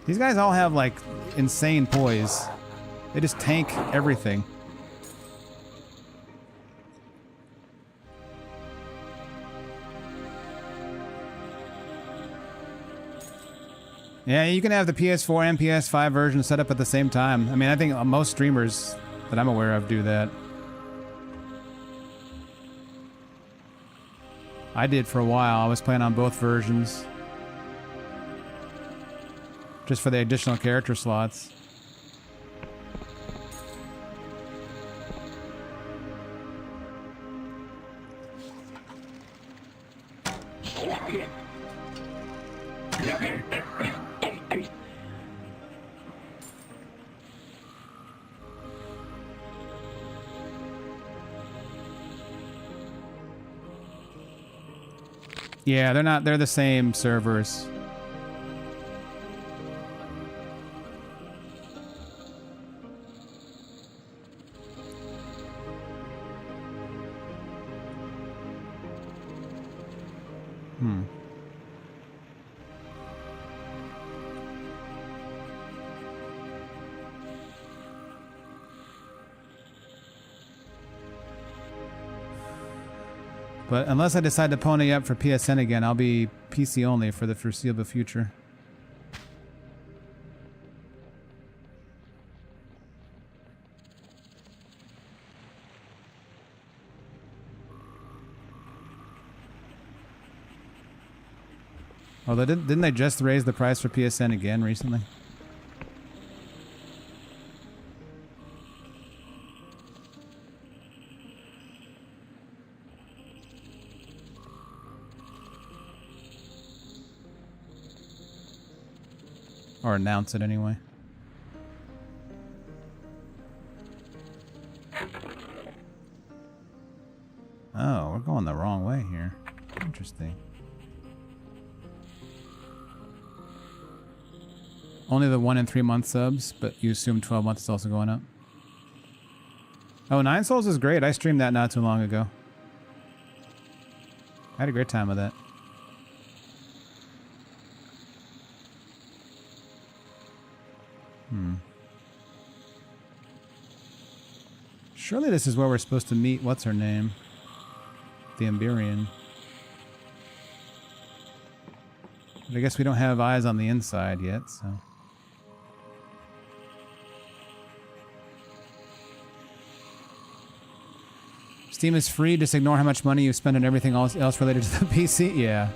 These guys all have, like, insane poise. They just tank everything. Yeah, you can have the PS4 and PS5 version set up at the same time. I mean, I think most streamers that I'm aware of do that. I did for a while. I was playing on both versions. Just for the additional character slots. Yeah, they're the same servers. But unless I decide to pony up for PSN again, I'll be PC only for the foreseeable future. Although, didn't they just raise the price for PSN again recently? Or announce it anyway. Oh, we're going the wrong way here. Interesting. Only the 1 and 3 month subs, but you assume 12 months is also going up. Oh, Nine Souls is great. I streamed that not too long ago. I had a great time with that. Surely this is where we're supposed to meet, what's her name? The Emberian. But I guess we don't have eyes on the inside yet, so... Steam is free, just ignore how much money you spend on everything else related to the PC? Yeah.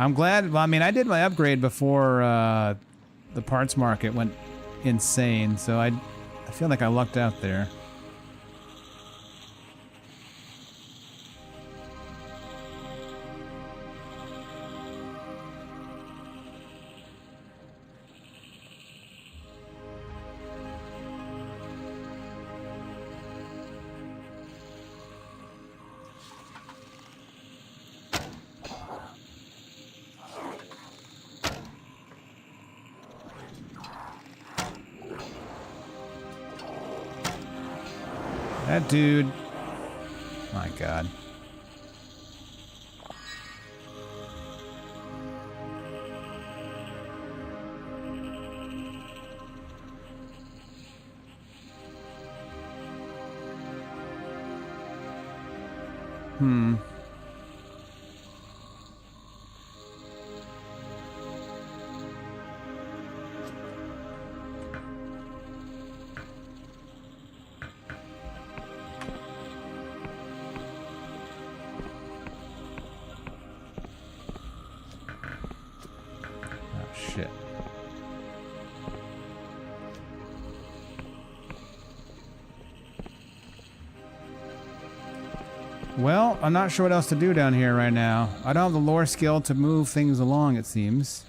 I'm glad. Well, I mean, I did my upgrade before the parts market went insane, so I feel like I lucked out there. That dude. My God. Shit. Well, I'm not sure what else to do down here right now. I don't have the lore skill to move things along, it seems.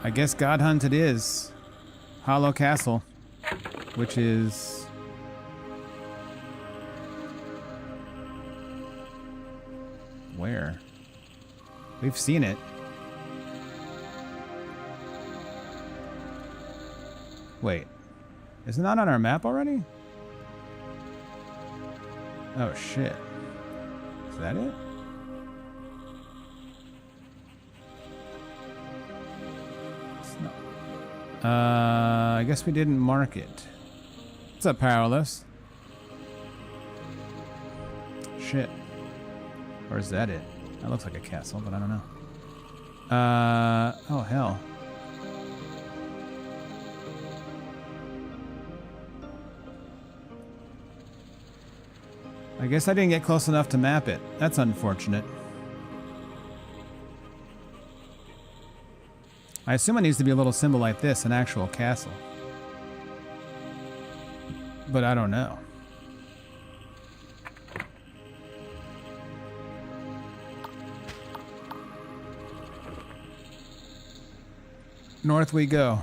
I guess God Hunt it is. Hollow Castle, which is... where? We've seen it. Wait. Is it not on our map already? Oh, shit. Is that it? It's not. I guess we didn't mark it. What's up, Powerless? Shit. Or is that it? That looks like a castle, but I don't know. Oh, hell. I guess I didn't get close enough to map it. That's unfortunate. I assume it needs to be a little symbol like this, an actual castle. But I don't know. North we go.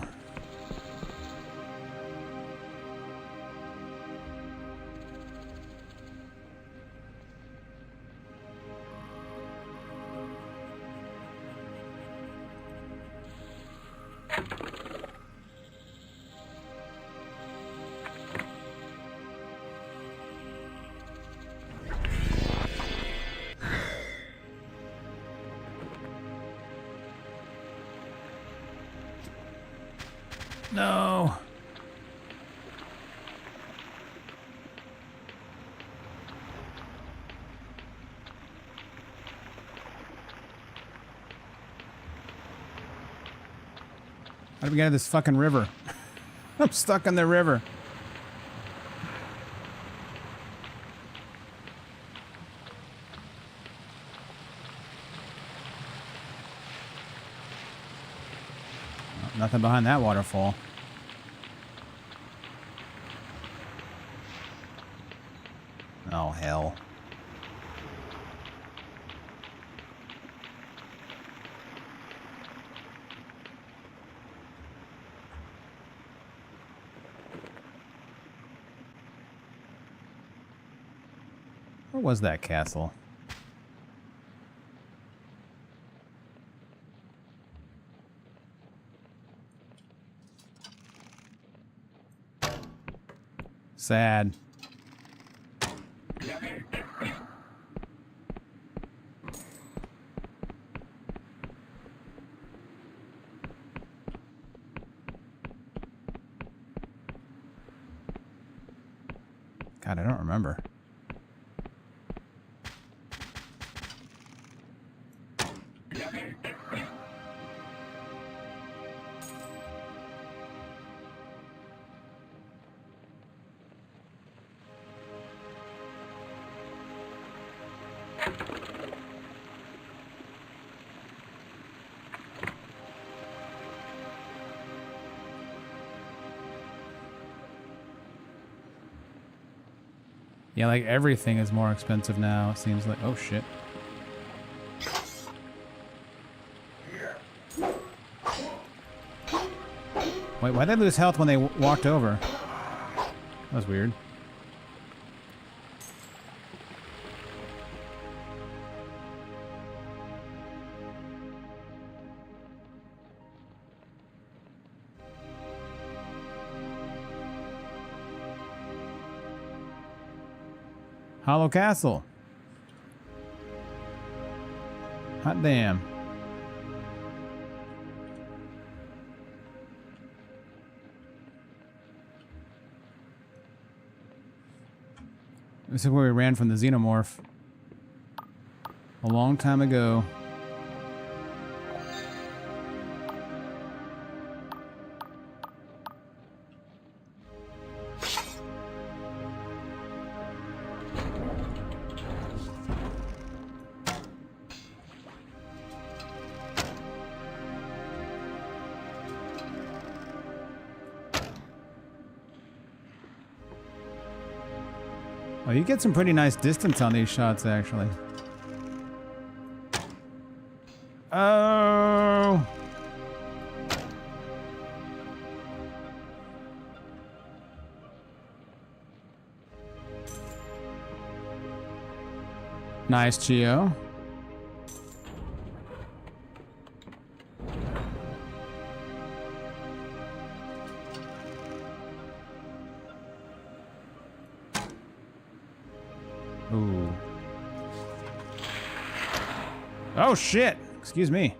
No. How do we get out of this fucking river? I'm stuck in the river. Nothing behind that waterfall. Oh, hell. Where was that castle? Sad. God, I don't remember. Yeah, like everything is more expensive now, it seems like. Oh, shit. Wait, why'd they lose health when they walked over? That was weird. Hollow Castle. Hot damn. This is where we ran from the xenomorph. A long time ago. Oh, you get some pretty nice distance on these shots, actually. Oh! Nice, Chio. Ooh. Oh shit! Excuse me.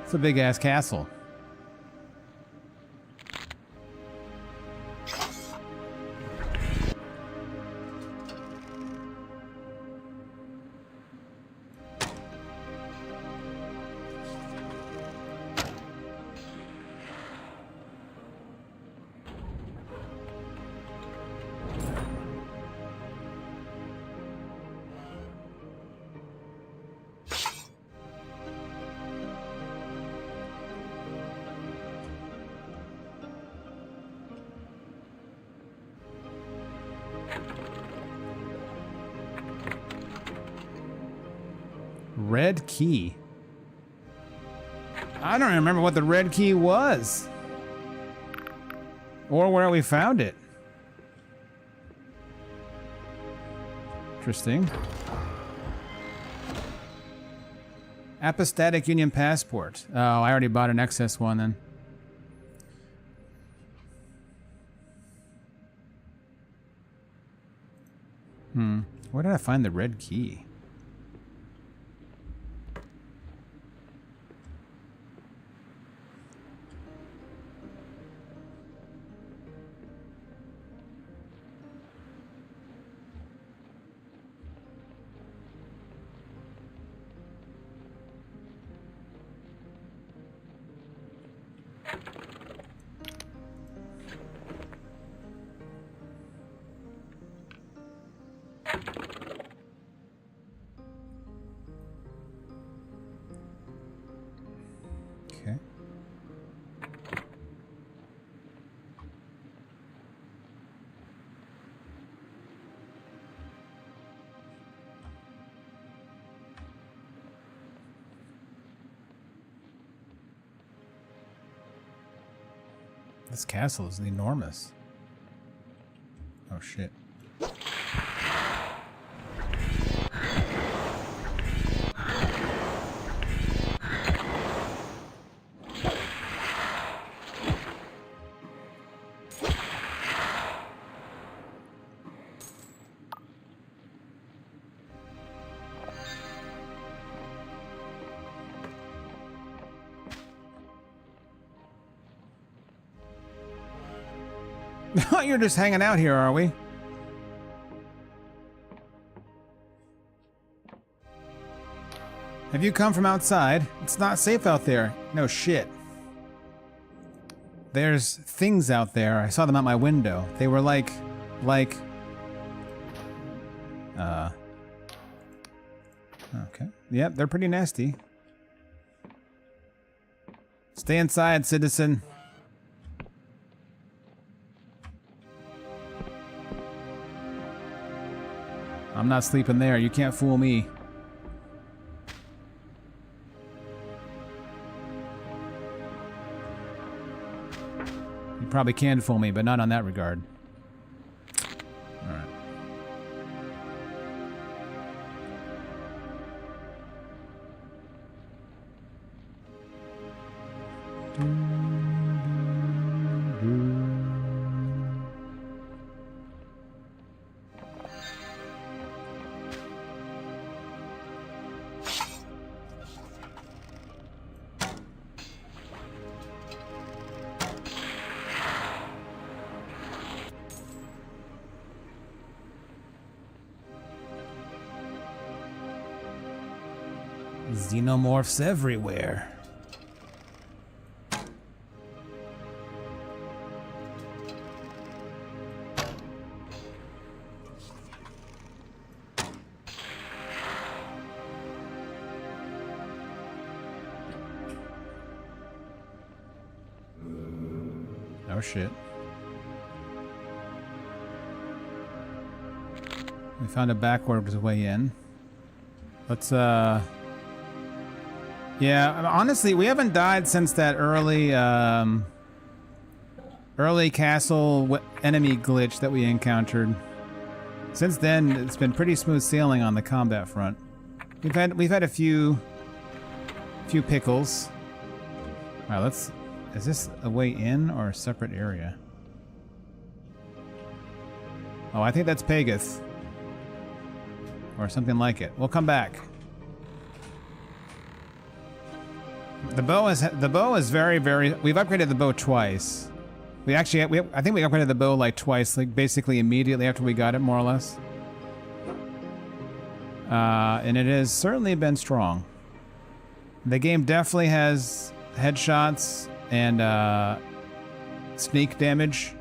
It's a big ass castle. Red key. I don't remember what the red key was. Or where we found it. Interesting. Apostatic Union passport. Oh, I already bought an excess one then. Where did I find the red key? Okay. This castle is enormous. Oh shit. You're just hanging out here, are we? Have you come from outside? It's not safe out there. No shit. There's things out there. I saw them out my window. They were like, okay. Yep, they're pretty nasty. Stay inside, citizen. I'm not sleeping there. You can't fool me. You probably can fool me, but not on that regard. All right. Xenomorphs everywhere. Oh shit. We found a backwards way in. Let's yeah, honestly, we haven't died since that early castle enemy glitch that we encountered. Since then, it's been pretty smooth sailing on the combat front. We've had a few pickles. All right, let's. Is this a way in or a separate area? Oh, I think that's Pegath. Or something like it. We'll come back. The bow is very, very. We've upgraded the bow twice. I think we upgraded the bow like twice, like basically immediately after we got it, more or less. And it has certainly been strong. The game definitely has headshots and sneak damage,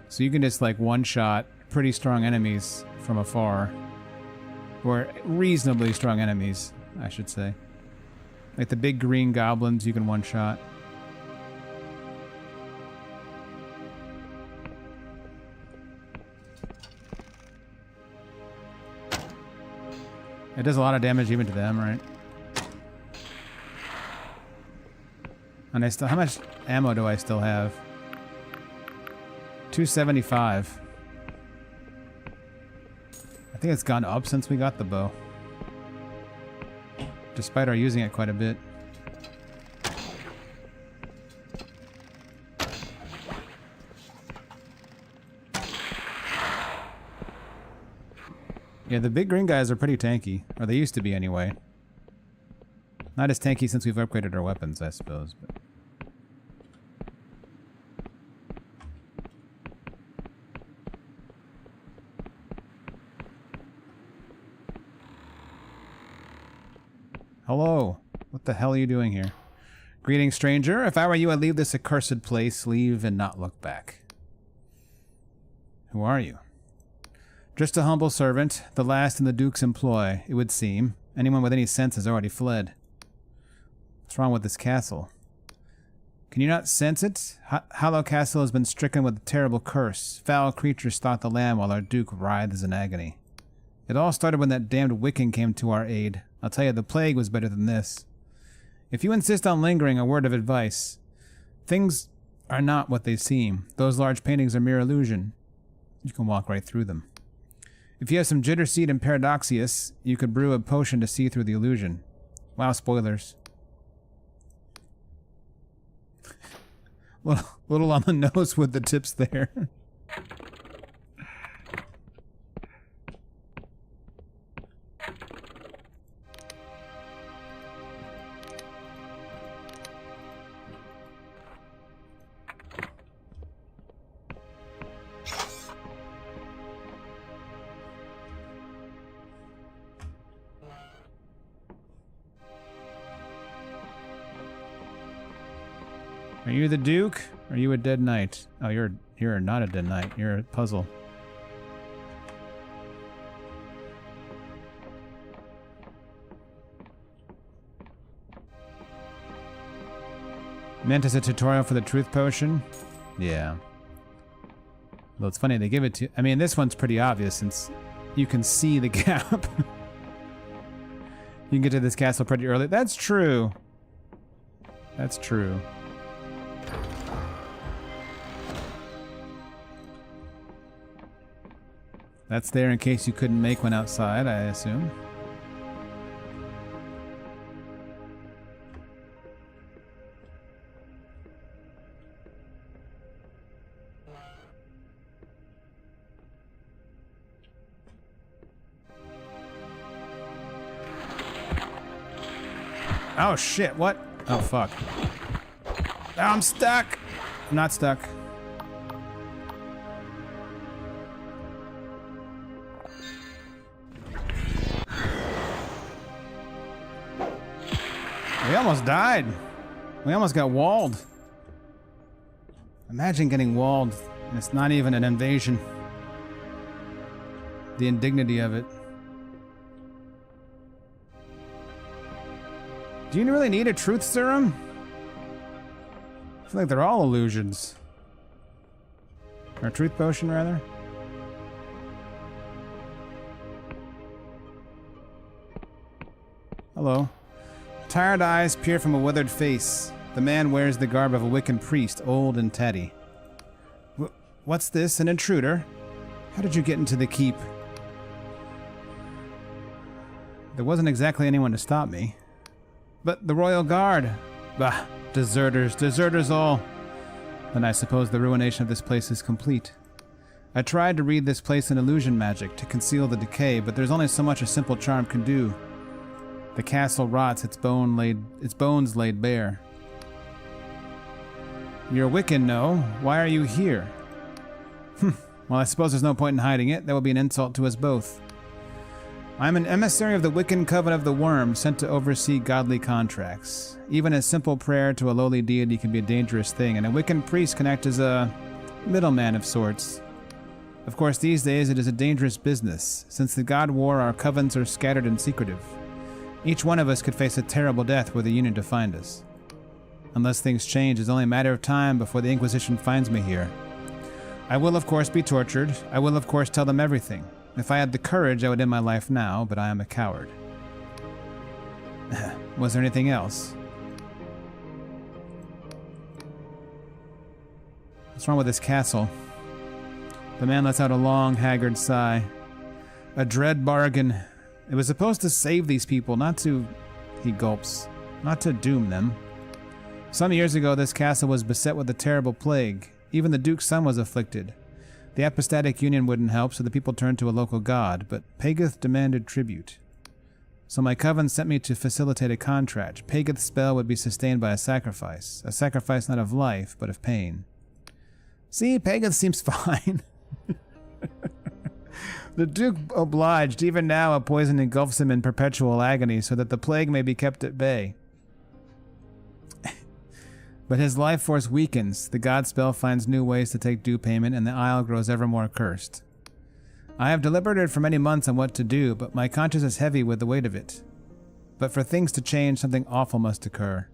so you can just like one-shot pretty strong enemies from afar, or reasonably strong enemies, I should say. Like the big green goblins, you can one-shot. It does a lot of damage even to them, right? And how much ammo do I still have? 275. I think it's gone up since we got the bow. Despite our using it quite a bit. Yeah, the big green guys are pretty tanky. Or they used to be anyway. Not as tanky since we've upgraded our weapons, I suppose. But hello. What the hell are you doing here? Greetings, stranger. If I were you, I'd leave this accursed place, leave and not look back. Who are you? Just a humble servant, the last in the Duke's employ, it would seem. Anyone with any sense has already fled. What's wrong with this castle? Can you not sense it? Hollow Castle has been stricken with a terrible curse. Foul creatures stalk the land while our Duke writhes in agony. It all started when that damned Wiccan came to our aid. I'll tell you, the plague was better than this. If you insist on lingering, a word of advice. Things are not what they seem. Those large paintings are mere illusion. You can walk right through them. If you have some jitter seed and paradoxius, you could brew a potion to see through the illusion. Wow, spoilers. Little on the nose with the tips there. Are you the Duke? Or are you a dead knight? Oh, you're not a dead knight. You're a puzzle. Meant as a tutorial for the truth potion? Yeah. Well, it's funny they give it to... I mean, this one's pretty obvious since you can see the gap. You can get to this castle pretty early. That's true. That's true. That's there in case you couldn't make one outside, I assume. Oh shit, what? Oh fuck. Oh, I'm stuck! I'm not stuck. We almost died. We almost got walled. Imagine getting walled and it's not even an invasion. The indignity of it. Do you really need a truth serum? I feel like they're all illusions. Or a truth potion, rather. Hello. Tired eyes peer from a weathered face. The man wears the garb of a Wiccan priest, old and tatty. What's this? An intruder? How did you get into the keep? There wasn't exactly anyone to stop me. But the Royal Guard! Bah, deserters, deserters all! Then I suppose the ruination of this place is complete. I tried to read this place in illusion magic to conceal the decay, but there's only so much a simple charm can do. The castle rots, its bones laid bare. You're Wiccan, no? Why are you here? Well, I suppose there's no point in hiding it. That would be an insult to us both. I'm an emissary of the Wiccan Coven of the Worm, sent to oversee godly contracts. Even a simple prayer to a lowly deity can be a dangerous thing, and a Wiccan priest can act as a middleman of sorts. Of course, these days it is a dangerous business. Since the God War, our covens are scattered and secretive. Each one of us could face a terrible death were the Union to find us. Unless things change, it's only a matter of time before the Inquisition finds me here. I will, of course, be tortured. I will, of course, tell them everything. If I had the courage, I would end my life now, but I am a coward. Was there anything else? What's wrong with this castle? The man lets out a long, haggard sigh. A dread bargain. It was supposed to save these people, not to... He gulps. Not to doom them. Some years ago, this castle was beset with a terrible plague. Even the Duke's son was afflicted. The apostatic union wouldn't help, so the people turned to a local god, but Pageth demanded tribute. So my coven sent me to facilitate a contract. Pageth's spell would be sustained by a sacrifice not of life, but of pain. See, Pageth seems fine. The Duke obliged. Even now, a poison engulfs him in perpetual agony, so that the plague may be kept at bay. But his life force weakens, the god spell finds new ways to take due payment, and the isle grows ever more cursed. I have deliberated for many months on what to do, but my conscience is heavy with the weight of it. But for things to change, something awful must occur.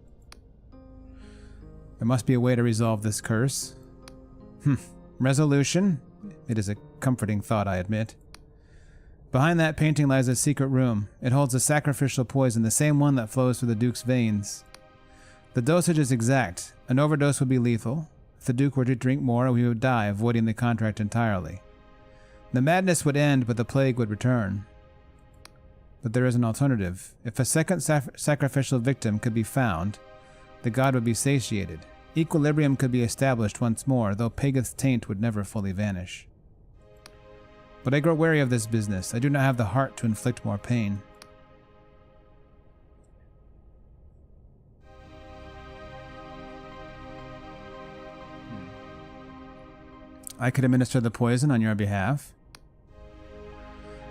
There must be a way to resolve this curse. Resolution? It is a comforting thought, I admit. Behind that painting lies a secret room. It holds a sacrificial poison, the same one that flows through the Duke's veins. The dosage is exact. An overdose would be lethal. If the Duke were to drink more, we would die, avoiding the contract entirely. The madness would end, but the plague would return. But there is an alternative. If a second sacrificial victim could be found, the god would be satiated. Equilibrium could be established once more, though Pageth's taint would never fully vanish. But I grow wary of this business. I do not have the heart to inflict more pain. I could administer the poison on your behalf.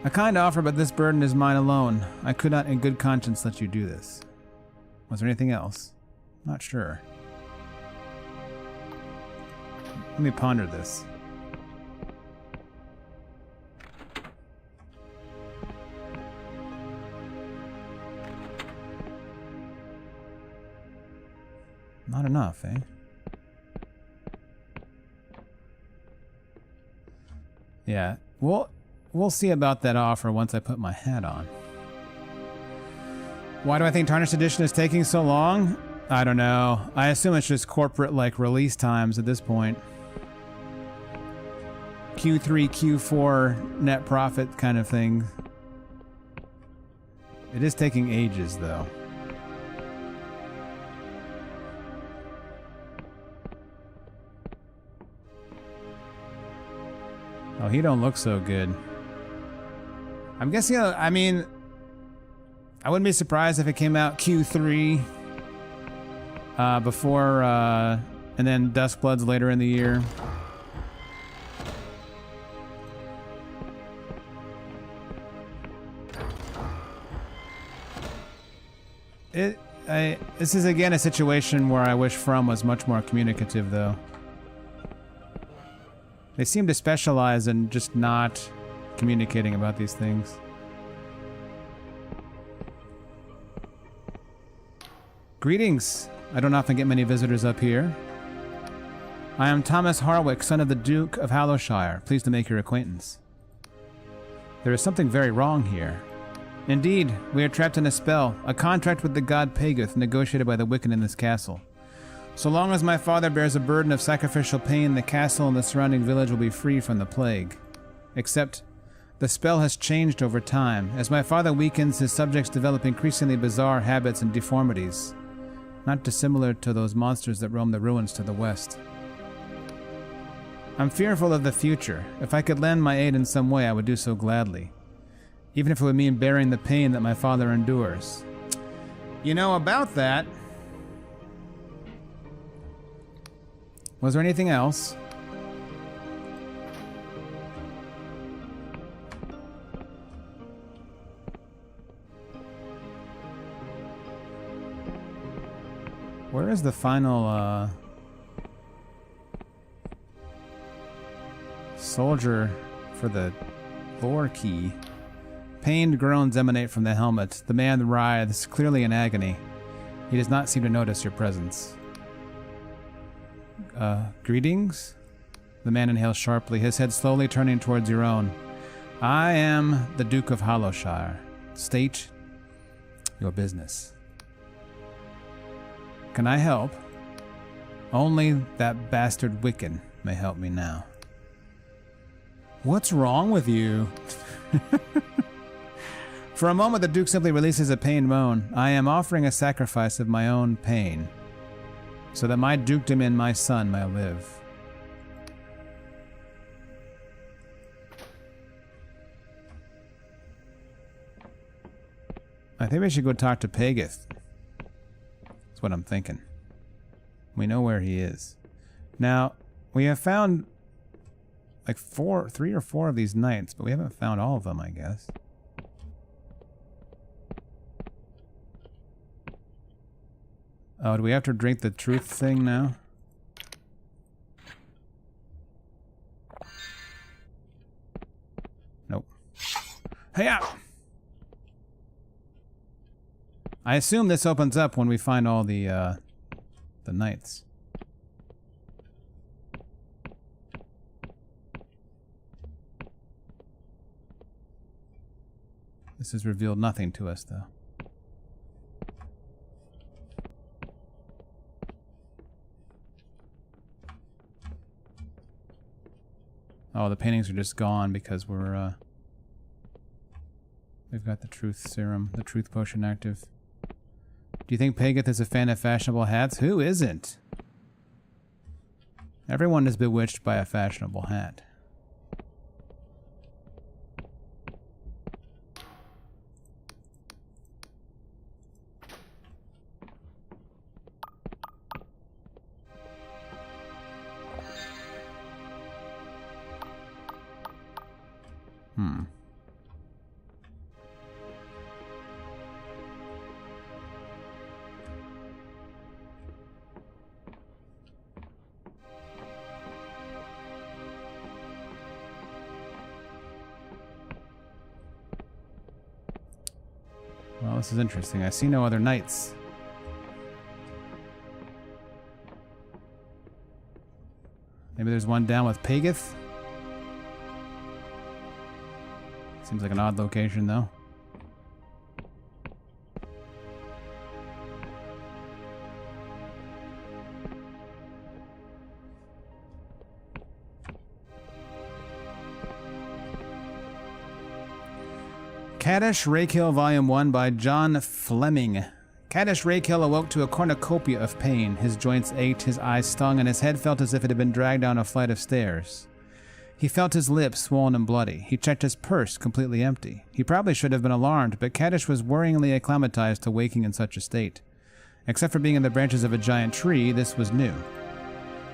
A kind offer, but this burden is mine alone. I could not in good conscience let you do this. Was there anything else? Not sure. Let me ponder this. Not enough, eh? Yeah, we'll see about that offer once I put my hat on. Why do I think Tarnished Edition is taking so long? I don't know. I assume it's just corporate, like, release times at this point. Q3, Q4 net profit kind of thing. It is taking ages, though. Oh, he don't look so good. I'm guessing, I mean, I wouldn't be surprised if it came out Q3 before, and then Duskbloods later in the year. This is again a situation where I wish From was much more communicative, though. They seem to specialize in just not communicating about these things. Greetings. I don't often get many visitors up here. I am Thomas Harwick, son of the Duke of Hallowshire. Pleased to make your acquaintance. There is something very wrong here. Indeed, we are trapped in a spell, a contract with the god Paguth negotiated by the Wiccan in this castle. So long as my father bears a burden of sacrificial pain, the castle and the surrounding village will be free from the plague. Except, the spell has changed over time. As my father weakens, his subjects develop increasingly bizarre habits and deformities, not dissimilar to those monsters that roam the ruins to the west. I'm fearful of the future. If I could lend my aid in some way, I would do so gladly, even if it would mean bearing the pain that my father endures. You know, about that, was there anything else? Where is the final, soldier for the lore key? Pained groans emanate from the helmet. The man writhes, clearly in agony. He does not seem to notice your presence. Greetings? The man inhales sharply, his head slowly turning towards your own. I am the Duke of Hallowshire. State your business. Can I help? Only that bastard Wiccan may help me now. What's wrong with you? For a moment, the Duke simply releases a pained moan. I am offering a sacrifice of my own pain, so that my dukedom and my son may live. I think we should go talk to Paguth. That's what I'm thinking. We know where he is. Now, we have found like 3 or 4 of these knights, but we haven't found all of them, I guess. Oh, do we have to drink the truth thing now? Nope. Hey-ya! I assume this opens up when we find all the knights. This has revealed nothing to us, though. Oh, the paintings are just gone because we're, we've got the truth serum, the truth potion active. Do you think Paguth is a fan of fashionable hats? Who isn't? Everyone is bewitched by a fashionable hat. this is interesting. I see no other knights. Maybe there's one down with Pageth? Seems like an odd location, though. Kaddish Rakill Volume 1 by John Fleming. Kaddish Rakill awoke to a cornucopia of pain. His joints ached, his eyes stung, and his head felt as if it had been dragged down a flight of stairs. He felt his lips swollen and bloody. He checked his purse, completely empty. He probably should have been alarmed, but Kaddish was worryingly acclimatized to waking in such a state. Except for being in the branches of a giant tree, this was new.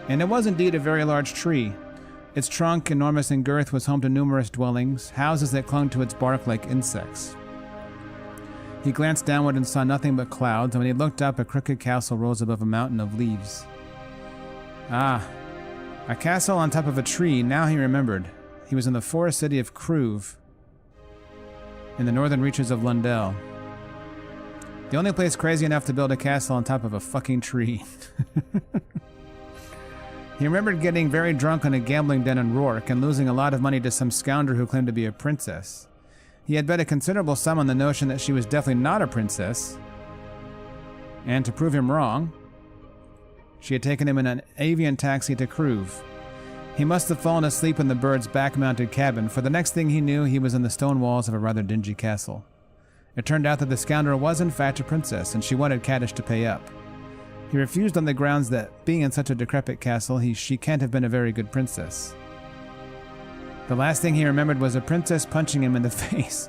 And it was indeed a very large tree. Its trunk, enormous in girth, was home to numerous dwellings, houses that clung to its bark like insects. He glanced downward and saw nothing but clouds, and when he looked up, a crooked castle rose above a mountain of leaves. Ah, a castle on top of a tree. Now he remembered. He was in the forest city of Cruve, in the northern reaches of Lundell. The only place crazy enough to build a castle on top of a fucking tree. He remembered getting very drunk on a gambling den in Rourke and losing a lot of money to some scoundrel who claimed to be a princess. He had bet a considerable sum on the notion that she was definitely not a princess. And to prove him wrong, she had taken him in an avian taxi to Cruve. He must have fallen asleep in the bird's back-mounted cabin, for the next thing he knew, he was in the stone walls of a rather dingy castle. It turned out that the scoundrel was in fact a princess, and she wanted Kaddish to pay up. He refused on the grounds that, being in such a decrepit castle, she can't have been a very good princess. The last thing he remembered was a princess punching him in the face.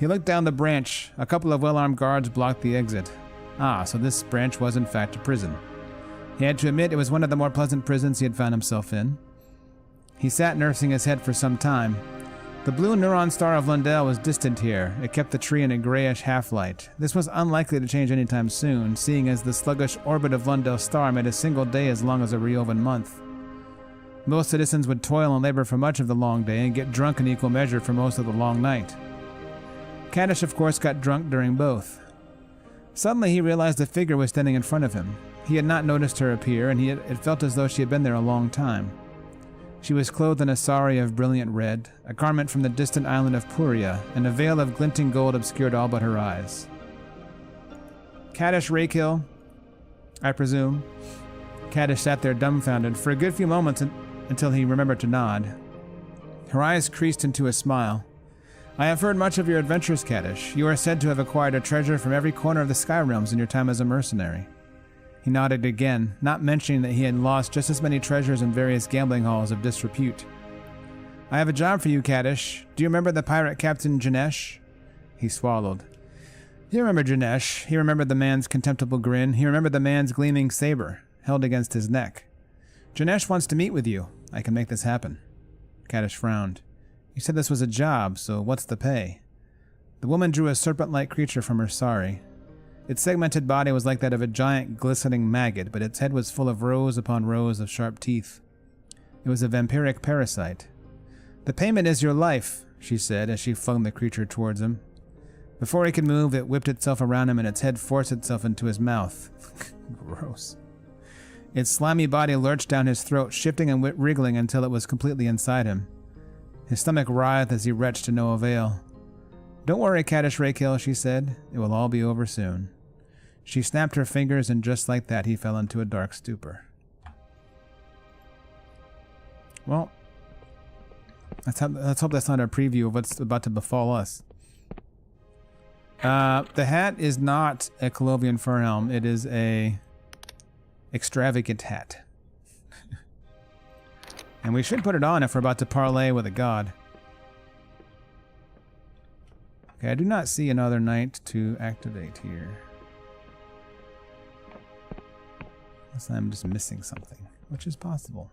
He looked down the branch. A couple of well-armed guards blocked the exit. Ah, so this branch was in fact a prison. He had to admit it was one of the more pleasant prisons he had found himself in. He sat nursing his head for some time. The blue neuron star of Lundell was distant here. It kept the tree in a grayish half-light. This was unlikely to change anytime soon, seeing as the sluggish orbit of Lundell's star made a single day as long as a Riovan month. Most citizens would toil and labor for much of the long day and get drunk in equal measure for most of the long night. Kaddish, of course, got drunk during both. Suddenly he realized a figure was standing in front of him. He had not noticed her appear, and it felt as though she had been there a long time. She was clothed in a sari of brilliant red, a garment from the distant island of Puria, and a veil of glinting gold obscured all but her eyes. Kaddish Rakill, I presume. Kaddish sat there dumbfounded for a good few moments until he remembered to nod. Her eyes creased into a smile. I have heard much of your adventures, Kaddish. You are said to have acquired a treasure from every corner of the Sky Realms in your time as a mercenary. He nodded again, not mentioning that he had lost just as many treasures in various gambling halls of disrepute. I have a job for you, Kaddish. Do you remember the pirate captain Janesh? He swallowed. He remembered Janesh. He remembered the man's contemptible grin. He remembered the man's gleaming saber, held against his neck. Janesh wants to meet with you. I can make this happen. Kaddish frowned. You said this was a job, so what's the pay? The woman drew a serpent-like creature from her sari. Its segmented body was like that of a giant, glistening maggot, but its head was full of rows upon rows of sharp teeth. It was a vampiric parasite. The payment is your life, she said as she flung the creature towards him. Before he could move, it whipped itself around him and its head forced itself into his mouth. Gross. Its slimy body lurched down his throat, shifting and wriggling until it was completely inside him. His stomach writhed as he retched to no avail. Don't worry, Kaddish Rakill, she said. It will all be over soon. She snapped her fingers, and just like that, he fell into a dark stupor. Well, let's hope that's not a preview of what's about to befall us. The hat is not a Colovian fur helm. It is a extravagant hat. And we should put it on if we're about to parlay with a god. Okay, I do not see another knight to activate here. Unless I'm just missing something, which is possible.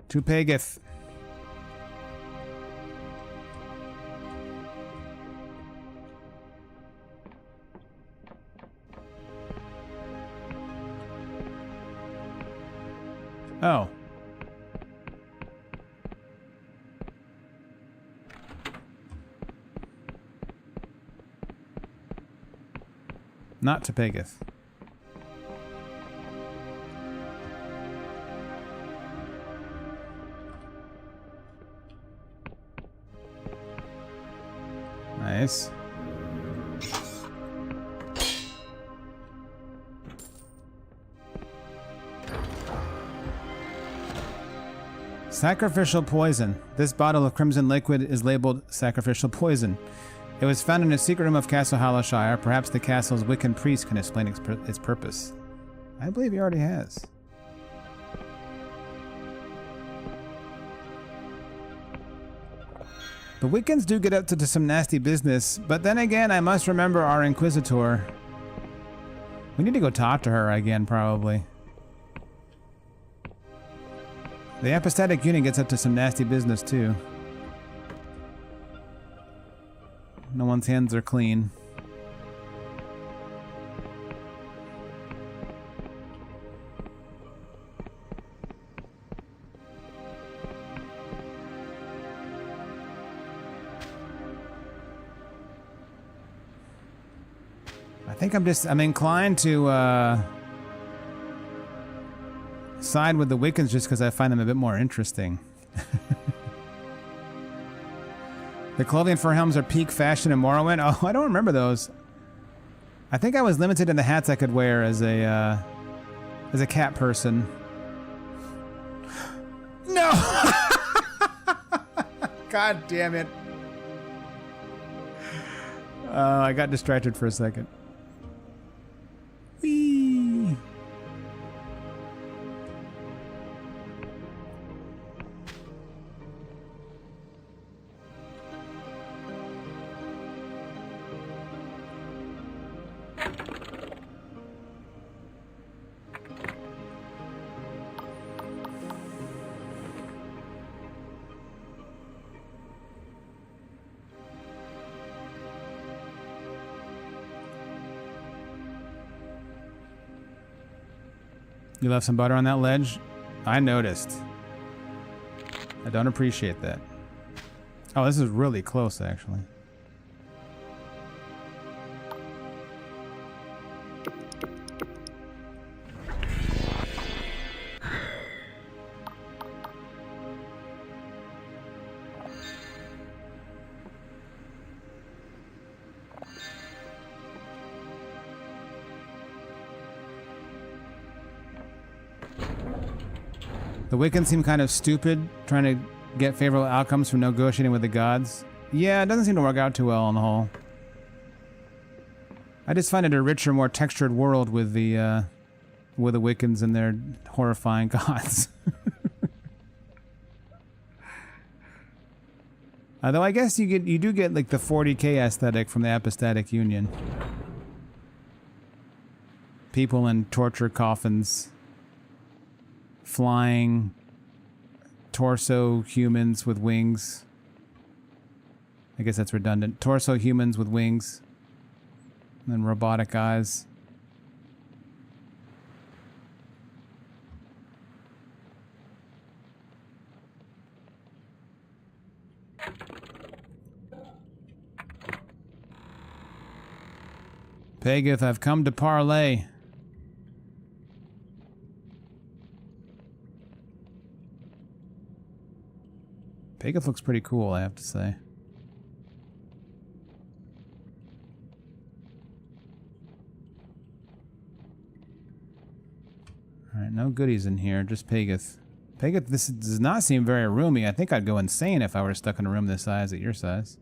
To Pageth. Oh. Not to Pegeth. Nice. Sacrificial poison. This bottle of crimson liquid is labeled sacrificial poison. It was found in a secret room of Castle Hollowshire. Perhaps the castle's Wiccan priest can explain its purpose. I believe he already has. The Wiccans do get up to some nasty business, but then again, I must remember our Inquisitor. We need to go talk to her again, probably. The Apostatic Union gets up to some nasty business, too. No one's hands are clean. I think I'm inclined to side with the Wiccans just because I find them a bit more interesting. The clothing for helms are peak fashion in Morrowind. Oh, I don't remember those. I think I was limited in the hats I could wear as a cat person. No! God damn it. I got distracted for a second. Whee! You left some butter on that ledge? I noticed. I don't appreciate that. Oh, this is really close, actually. The Wiccans seem kind of stupid, trying to get favorable outcomes from negotiating with the gods. Yeah, it doesn't seem to work out too well on the whole. I just find it a richer, more textured world with the Wiccans and their horrifying gods. Although I guess you do get like the 40k aesthetic from the Apostatic Union. People in torture coffins. Flying torso humans with wings. I guess that's redundant. Torso humans with wings. And then robotic eyes. Pegeth, I've come to parley. Pegeth looks pretty cool, I have to say. Alright, no goodies in here, just Pegeth. Pegeth, this does not seem very roomy. I think I'd go insane if I were stuck in a room this size at your size.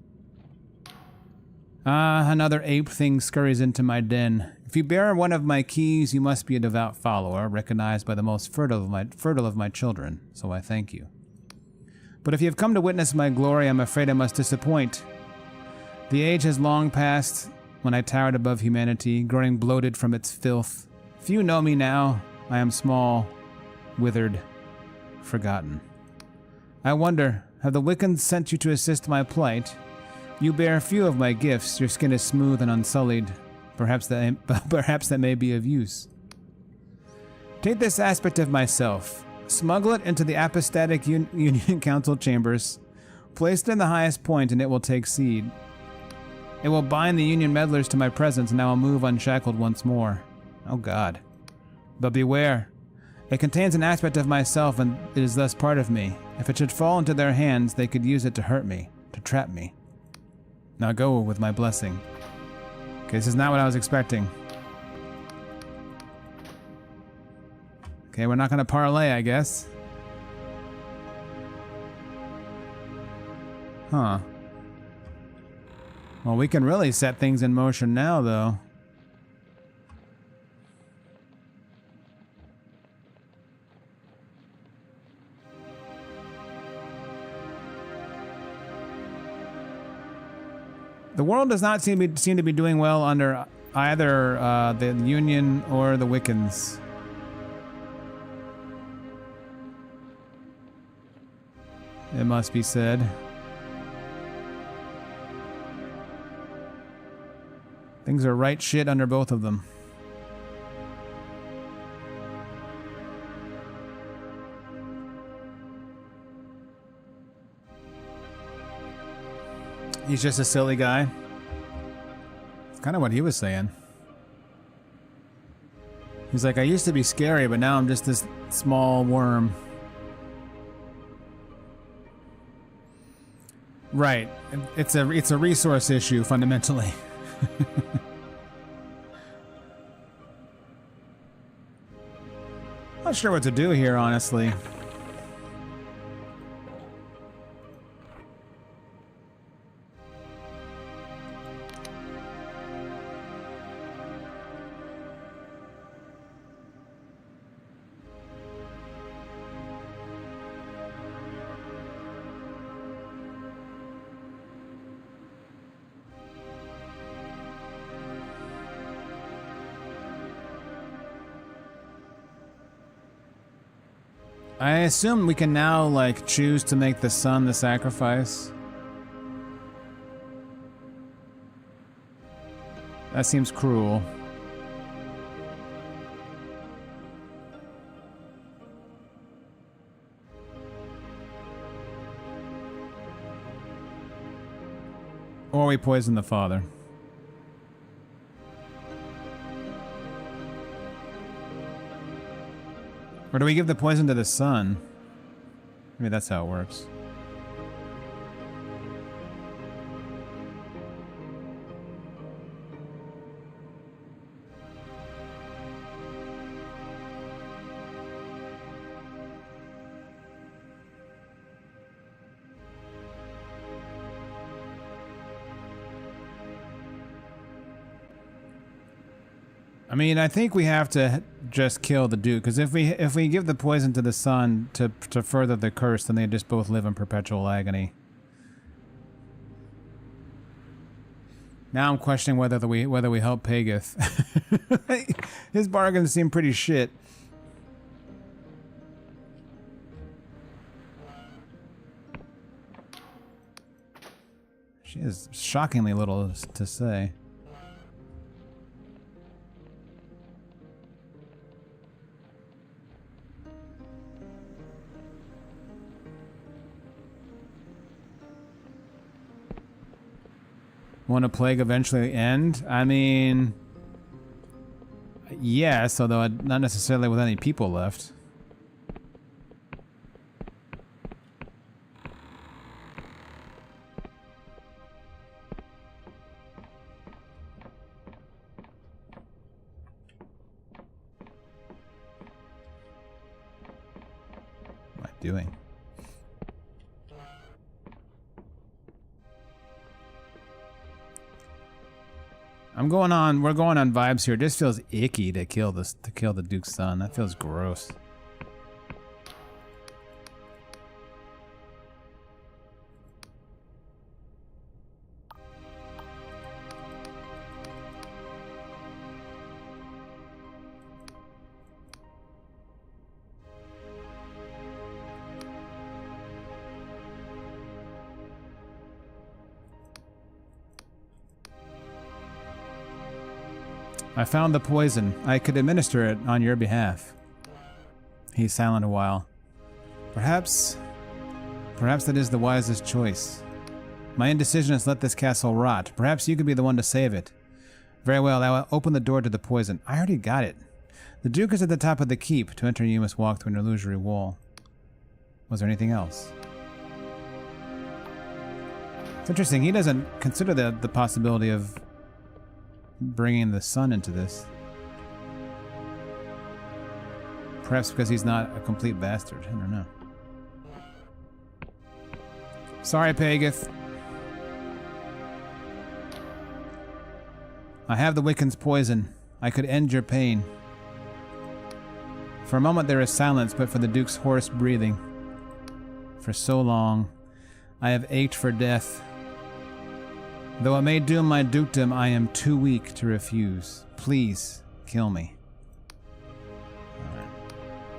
Ah, another ape thing scurries into my den. If you bear one of my keys, you must be a devout follower, recognized by the most fertile of my children, so I thank you. But if you have come to witness my glory, I'm afraid I must disappoint. The age has long passed when I towered above humanity, growing bloated from its filth. Few know me now. I am small, withered, forgotten. I wonder, have the Wiccans sent you to assist my plight? You bear few of my gifts. Your skin is smooth and unsullied. Perhaps that may be of use. Take this aspect of myself. Smuggle it into the apostatic Union Council chambers. Place it in the highest point and it will take seed. It will bind the Union meddlers to my presence and I will move unshackled once more. Oh god. But beware. It contains an aspect of myself and it is thus part of me. If it should fall into their hands, they could use it to hurt me, to trap me. Now go with my blessing. Okay, this is not what I was expecting. Okay, we're not gonna parlay, I guess. Huh. Well, we can really set things in motion now, though. The world does not seem to be doing well under either the Union or the Wiccans. It must be said. Things are right shit under both of them. He's just a silly guy. It's kind of what he was saying. He's like, I used to be scary, but now I'm just this small worm. Right. It's a resource issue, fundamentally. Not sure what to do here, honestly. I assume we can now, like, choose to make the sun the sacrifice. That seems cruel. Or we poison the father. Or do we give the poison to the sun? Maybe that's how it works. I mean, I think we have to just kill the Duke, because if we give the poison to the sun to further the curse, then they just both live in perpetual agony. Now I'm questioning whether we help Pageth. His bargains seem pretty shit. She has shockingly little to say. Won't a plague eventually end? I mean, yes, although not necessarily with any people left. What am I doing? We're going on vibes here. It just feels icky to kill the Duke's son. That feels gross. I found the poison. I could administer it on your behalf. He's silent a while. Perhaps that is the wisest choice. My indecision has let this castle rot. Perhaps you could be the one to save it. Very well, I will open the door to the poison. I already got it. The Duke is at the top of the keep. To enter, you must walk through an illusory wall. Was there anything else? It's interesting. He doesn't consider the possibility of bringing the sun into this. Perhaps because he's not a complete bastard. I don't know. Sorry, Pageth. I have the Wiccan's poison. I could end your pain. For a moment there is silence, but for the Duke's hoarse breathing. For so long, I have ached for death. Though it may doom my dukedom, I am too weak to refuse. Please, kill me. Alright.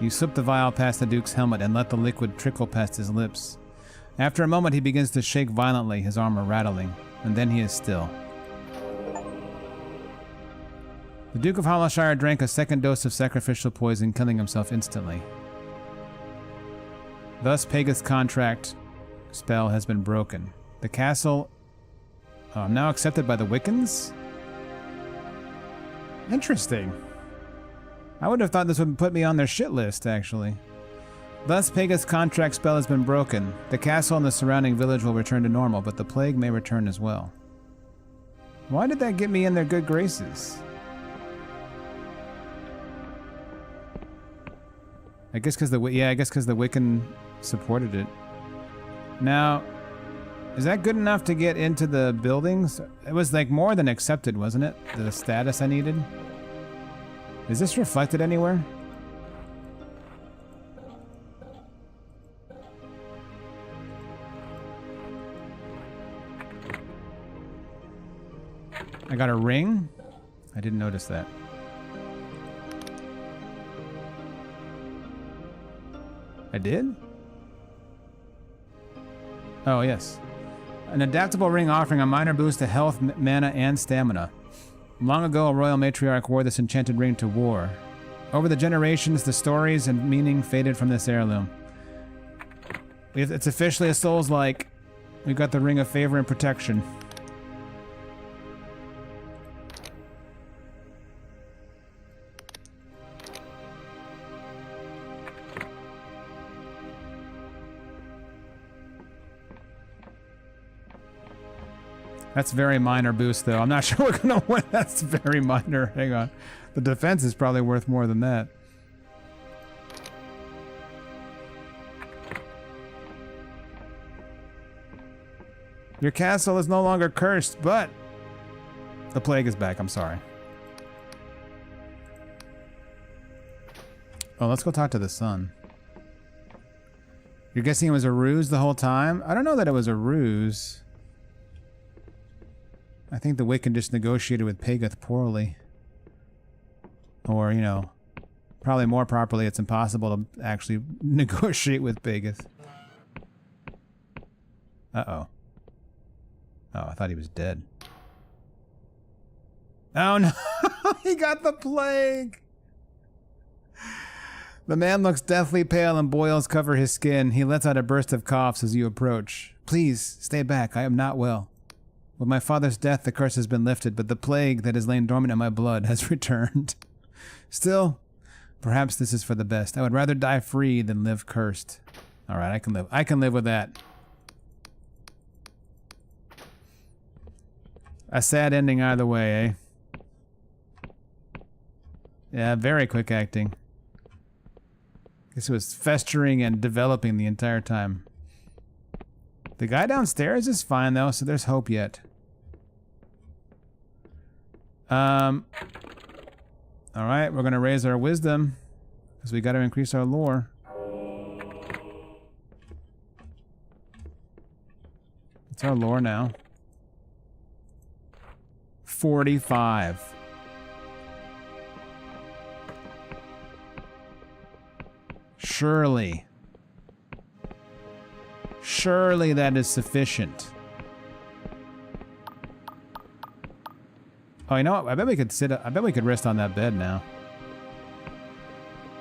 You slip the vial past the Duke's helmet and let the liquid trickle past his lips. After a moment, he begins to shake violently, his armor rattling, and then he is still. The Duke of Hollowshire drank a second dose of sacrificial poison, killing himself instantly. Thus, Pageth's contract spell has been broken. The castle... I'm now accepted by the Wiccans? Interesting. I would have thought this would put me on their shit list, actually. Thus, Pageth's contract spell has been broken. The castle and the surrounding village will return to normal, but the plague may return as well. Why did that get me in their good graces? I guess because the Wiccan supported it. Now, is that good enough to get into the buildings? It was like more than accepted, wasn't it? The status I needed. Is this reflected anywhere? I got a ring? I didn't notice that. I did? Oh, yes. An adaptable ring offering a minor boost to health, mana, and stamina. Long ago, a royal matriarch wore this enchanted ring to war. Over the generations, the stories and meaning faded from this heirloom. It's officially a Souls-like. We've got the Ring of Favor and Protection. That's very minor boost, though. I'm not sure we're gonna win. That's very minor. Hang on. The defense is probably worth more than that. Your castle is no longer cursed, but the plague is back. I'm sorry. Oh, let's go talk to the sun. You're guessing it was a ruse the whole time? I don't know that it was a ruse. I think the Wiccan just negotiated with Pageth poorly. Or, you know, probably more properly, it's impossible to actually negotiate with Pageth. Uh-oh. Oh, I thought he was dead. Oh no! He got the plague! The man looks deathly pale and boils cover his skin. He lets out a burst of coughs as you approach. Please, stay back. I am not well. With my father's death, the curse has been lifted, but the plague that has lain dormant in my blood has returned. Still, perhaps this is for the best. I would rather die free than live cursed. All right, I can live with that. A sad ending either way, eh? Yeah, very quick acting. Guess it was festering and developing the entire time. The guy downstairs is fine though, so there's hope yet. Alright, we're gonna raise our wisdom, because we gotta increase our lore. What's our lore now? 45. Surely. Surely that is sufficient. Oh, you know what? I bet we could rest on that bed now.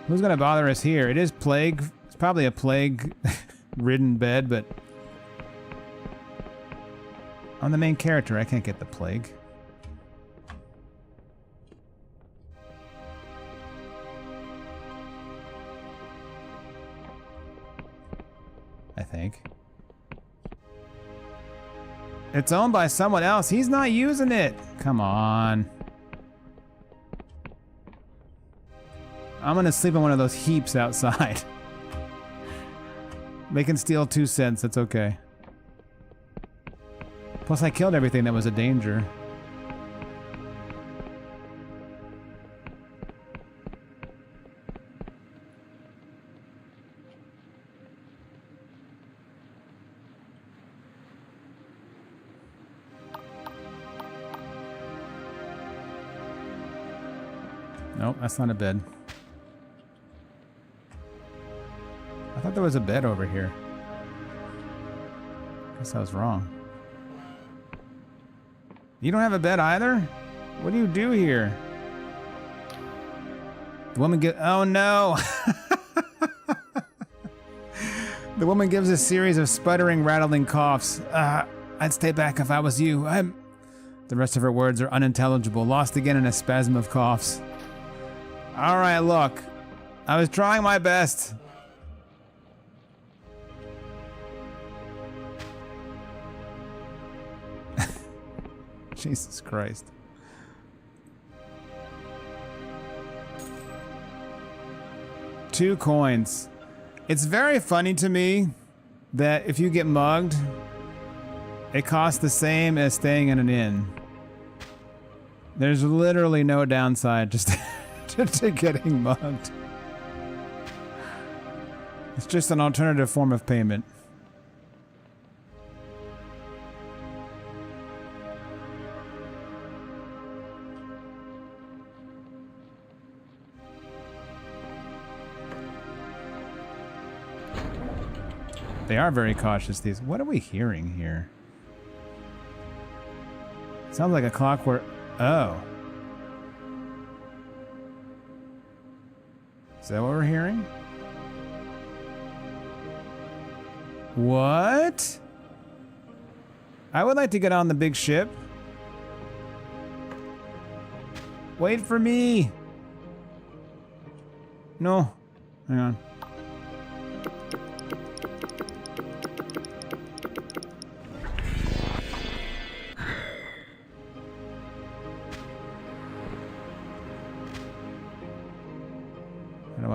Who's gonna bother us here? It is plague It's probably a plague-ridden bed, but I'm the main character. I can't get the plague. I think. It's owned by someone else. He's not using it. Come on. I'm gonna sleep on one of those heaps outside. They can steal 2 cents. That's okay. Plus, I killed everything that was a danger. Nope, that's not a bed. I thought there was a bed over here. Guess I was wrong. You don't have a bed either? What do you do here? The woman oh no! The woman gives a series of sputtering, rattling coughs. I'd stay back if I was you. The rest of her words are unintelligible, lost again in a spasm of coughs. Alright, look. I was trying my best. Jesus Christ. Two coins. It's very funny to me that if you get mugged, it costs the same as staying in an inn. There's literally no downside just to getting mugged. It's just an alternative form of payment. They are very cautious, these. What are we hearing here? Sounds like a clockwork. Oh. Is that what we're hearing? What? I would like to get on the big ship. Wait for me. No. Hang on.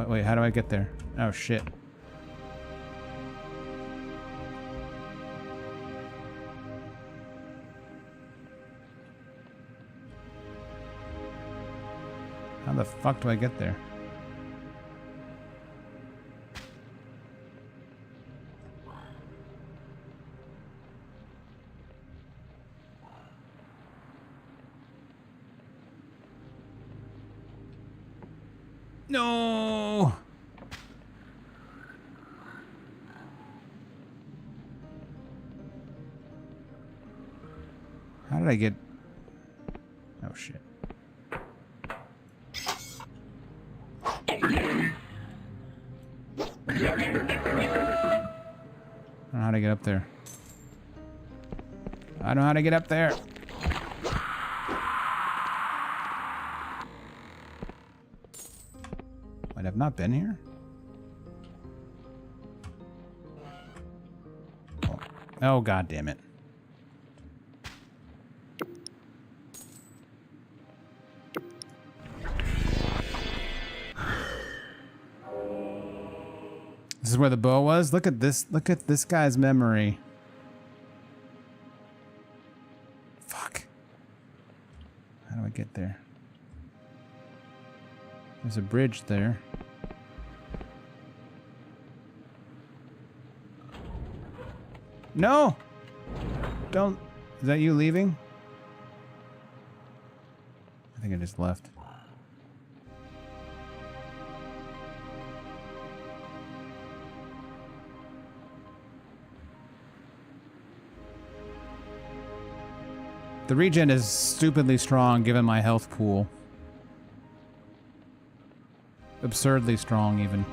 Wait, how do I get there? Oh, shit. How the fuck do I get there? No! How did I get... Oh, shit. I don't know how to get up there. I don't know how to get up there. Wait, I've not been here? Oh, god damn it. This is where the bow was? Look at this. Look at this guy's memory. Fuck. How do I get there? There's a bridge there. No! Don't... Is that you leaving? I think I just left. The regen is stupidly strong given my health pool. Absurdly strong, even.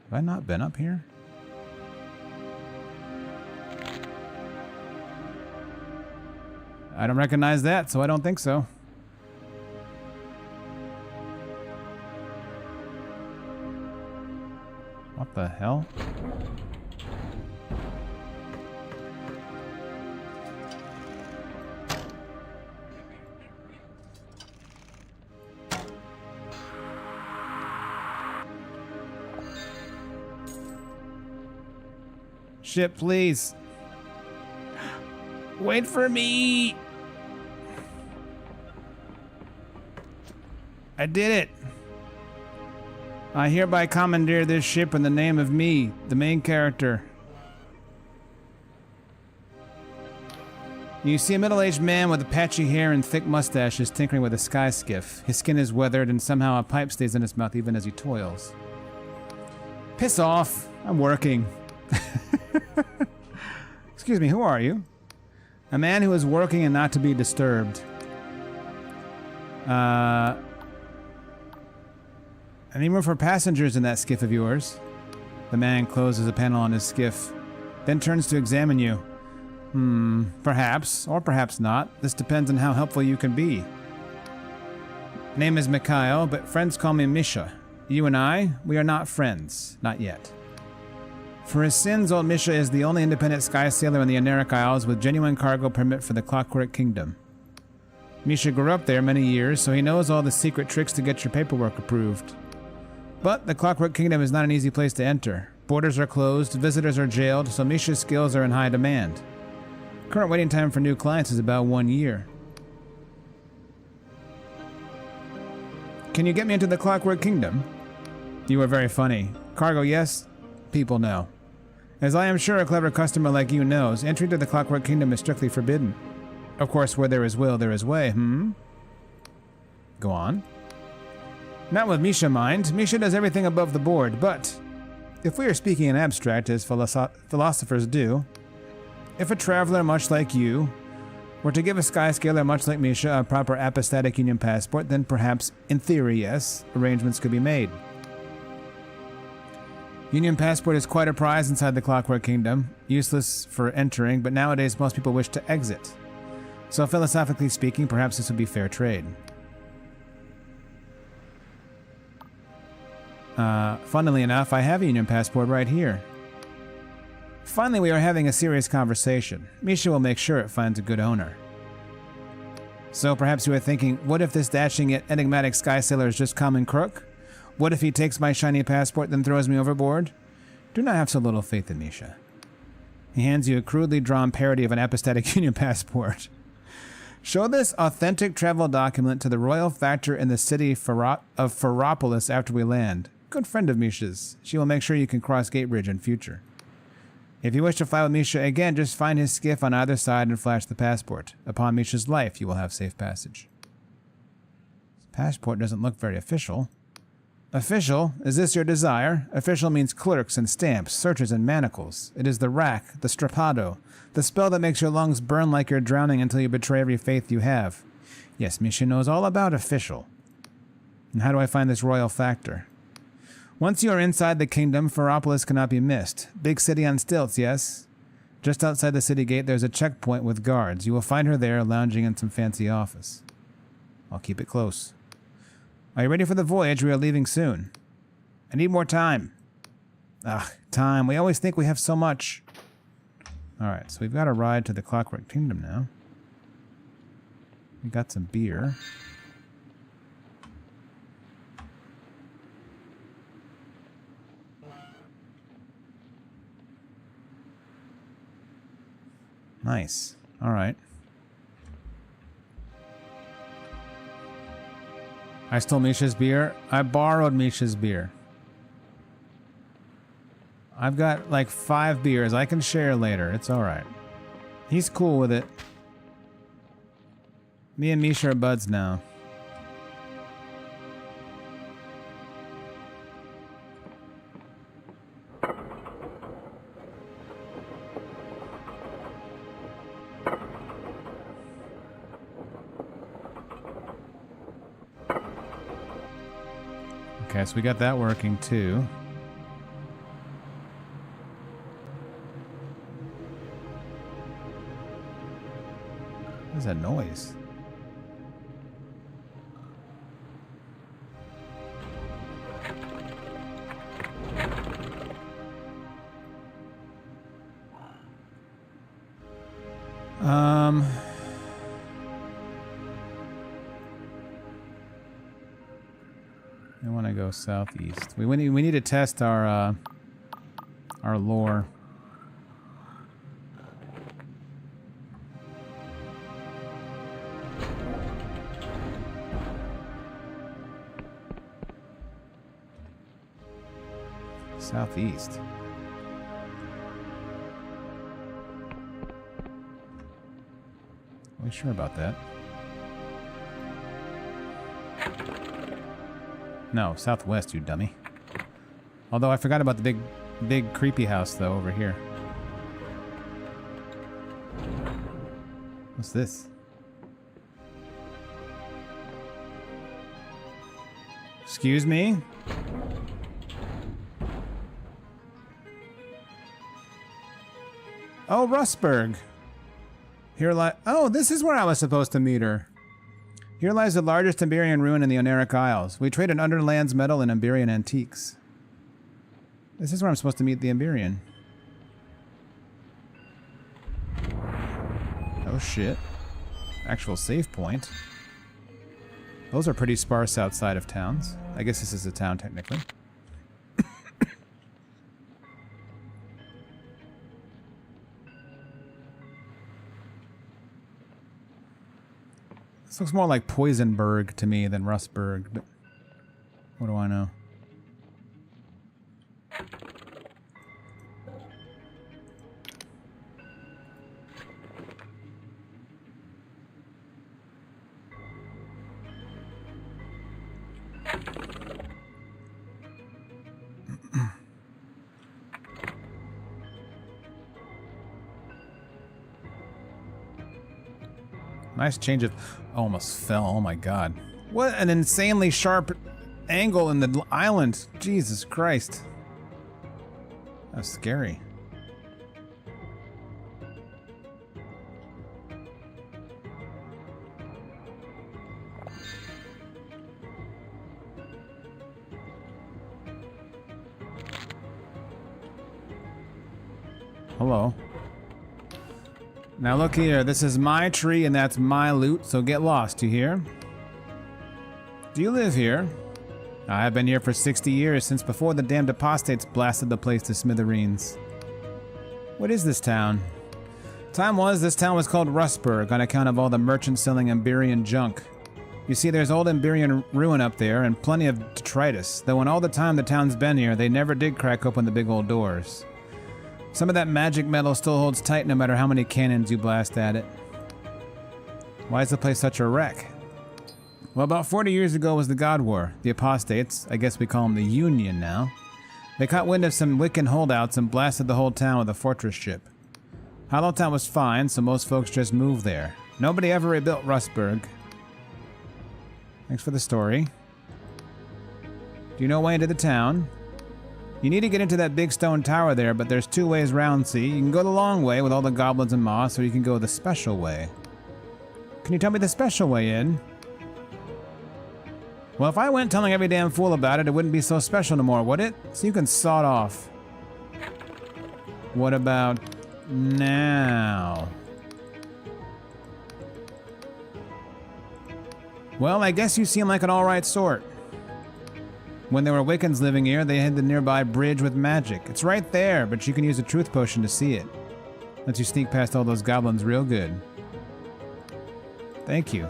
Have I not been up here? I don't recognize that, so I don't think so. What the hell? Ship, please. Wait for me. I did it. I hereby commandeer this ship in the name of me, the main character. You see a middle-aged man with patchy hair and thick mustaches tinkering with a sky skiff. His skin is weathered and somehow a pipe stays in his mouth even as he toils. Piss off. I'm working. Excuse me, who are you? A man who is working and not to be disturbed. Any room for passengers in that skiff of yours? The man closes a panel on his skiff, then turns to examine you. Perhaps, or perhaps not. This depends on how helpful you can be. Name is Mikhail, but friends call me Misha. You and I, we are not friends. Not yet. For his sins, old Misha is the only independent sky sailor in the Oneric Isles with genuine cargo permit for the Clockwork Kingdom. Misha grew up there many years, so he knows all the secret tricks to get your paperwork approved. But the Clockwork Kingdom is not an easy place to enter. Borders are closed, visitors are jailed, so Misha's skills are in high demand. Current waiting time for new clients is about 1 year. Can you get me into the Clockwork Kingdom? You are very funny. Cargo, yes. People, no. As I am sure a clever customer like you knows, entry to the Clockwork Kingdom is strictly forbidden. Of course, where there is will, there is way, Go on. Not with Misha, mind. Misha does everything above the board, but if we are speaking in abstract, as philosophers do, if a traveler much like you were to give a skyscaler much like Misha a proper apostatic union passport, then perhaps, in theory, yes, arrangements could be made. Union passport is quite a prize inside the Clockwork Kingdom, useless for entering, but nowadays most people wish to exit. So philosophically speaking, perhaps this would be fair trade. Funnily enough, I have a Union passport right here. Finally, we are having a serious conversation. Misha will make sure it finds a good owner. So perhaps you are thinking, what if this dashing yet enigmatic sky sailor is just common crook? What if he takes my shiny passport then throws me overboard? Do not have so little faith in Misha. He hands you a crudely drawn parody of an apostatic union passport. Show this authentic travel document to the royal factor in the city of Ferropolis after we land. Good friend of Misha's. She will make sure you can cross Gatebridge in future. If you wish to fly with Misha again, just find his skiff on either side and flash the passport. Upon Misha's life, you will have safe passage. This passport doesn't look very official. Official? Is this your desire? Official means clerks and stamps, searches and manacles. It is the rack, the strappado, the spell that makes your lungs burn like you're drowning until you betray every faith you have. Yes, Misha knows all about official. And how do I find this royal factor? Once you are inside the kingdom, Ferropolis cannot be missed. Big city on stilts, yes? Just outside the city gate, there's a checkpoint with guards. You will find her there, lounging in some fancy office. I'll keep it close. Are you ready for the voyage? We are leaving soon. I need more time. Time. We always think we have so much. Alright, so we've got a ride to the Clockwork Kingdom now. We got some beer. Nice. Alright. I stole Misha's beer. I borrowed Misha's beer. I've got like 5 beers. I can share later. It's alright. He's cool with it. Me and Misha are buds now. Okay, so we got that working too. What is that noise? I want to go southeast. We need to test our lore. Southeast. Are we sure about that? No, southwest, you dummy. Although I forgot about the big creepy house, though, over here. What's this? Excuse me? Oh, Rustburg. Here oh, this is where I was supposed to meet her. Here lies the largest Iberian ruin in the Oneric Isles. We trade an Underlands metal and Iberian antiques. This is where I'm supposed to meet the Iberian. Oh shit. Actual save point. Those are pretty sparse outside of towns. I guess this is a town technically. This looks more like Poisonburg to me than Rustburg, but what do I know? Nice change of... almost fell. Oh my god. What an insanely sharp angle in the island. Jesus Christ. That's scary. Hello. Now look here, this is my tree and that's my loot, so get lost, you hear? Do you live here? I've been here for 60 years, since before the damned apostates blasted the place to smithereens. What is this town? Time was, this town was called Rustburg on account of all the merchants selling Iberian junk. You see, there's old Iberian ruin up there and plenty of detritus, though in all the time the town's been here, they never did crack open the big old doors. Some of that magic metal still holds tight no matter how many cannons you blast at it. Why is the place such a wreck? Well, about 40 years ago was the God War. The apostates, I guess we call them the Union now, they caught wind of some Wiccan holdouts and blasted the whole town with a fortress ship. Hollowtown was fine, so most folks just moved there. Nobody ever rebuilt Rustburg. Thanks for the story. Do you know a way into the town? You need to get into that big stone tower there, but there's two ways round, see? You can go the long way with all the goblins and moss, or you can go the special way. Can you tell me the special way in? Well, if I went telling every damn fool about it, it wouldn't be so special no more, would it? So you can sod off. What about now? Well, I guess you seem like an alright sort. When there were Wiccans living here, they had the nearby bridge with magic. It's right there, but you can use a truth potion to see it. Lets you sneak past all those goblins real good. Thank you.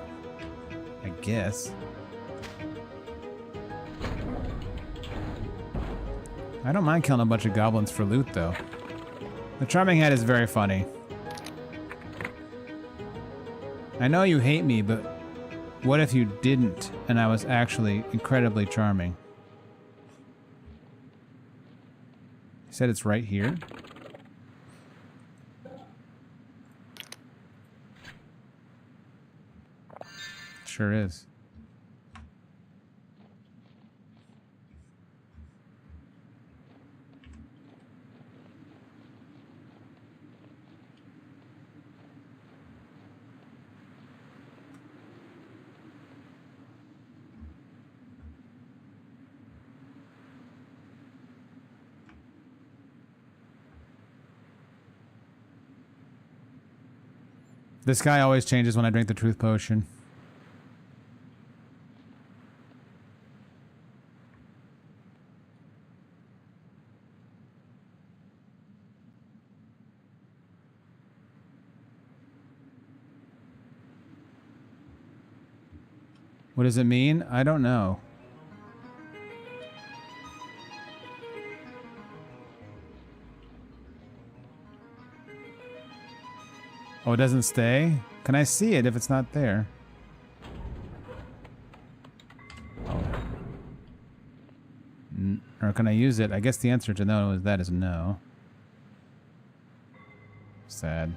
I guess. I don't mind killing a bunch of goblins for loot, though. The Charming Hat is very funny. I know you hate me, but what if you didn't, and I was actually incredibly charming? He said it's right here. Sure is. This guy always changes when I drink the truth potion. What does it mean? I don't know. Oh, it doesn't stay? Can I see it if it's not there? Oh. Or can I use it? I guess the answer to no is that is no. Sad.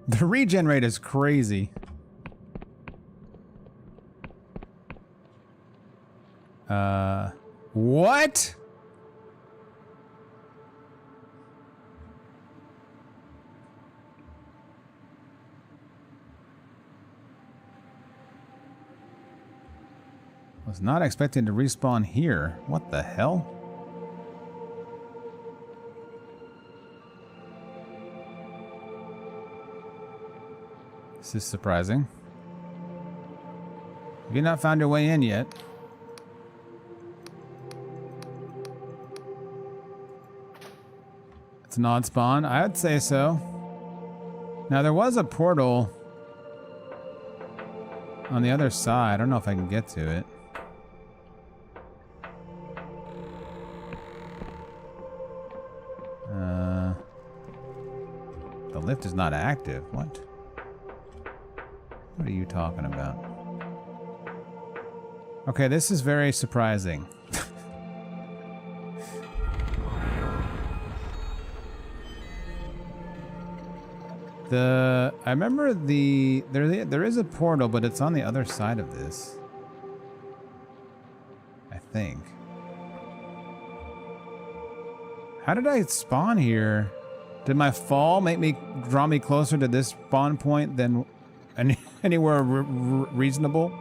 The regen rate is crazy. What? Was not expecting to respawn here. What the hell? This is surprising. Have you not found your way in yet? It's an odd spawn. I'd say so. Now there was a portal on the other side. I don't know if I can get to it. The lift is not active. What? What are you talking about? Okay, this is very surprising. I remember there is a portal, but it's on the other side of this. I think. How did I spawn here? Did my fall draw me closer to this spawn point than anywhere reasonable?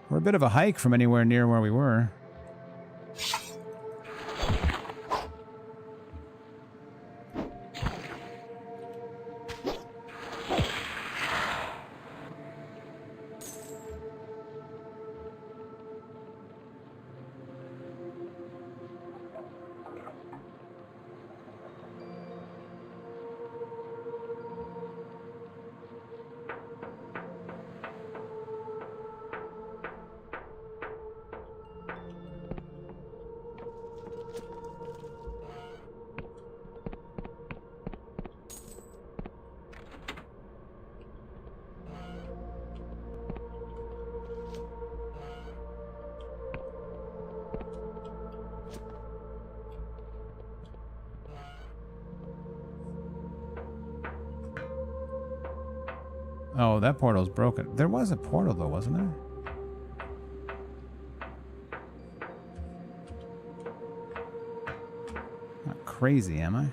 We're a bit of a hike from anywhere near where we were. Oh, that portal's broken. There was a portal though, wasn't there? Not crazy, am I?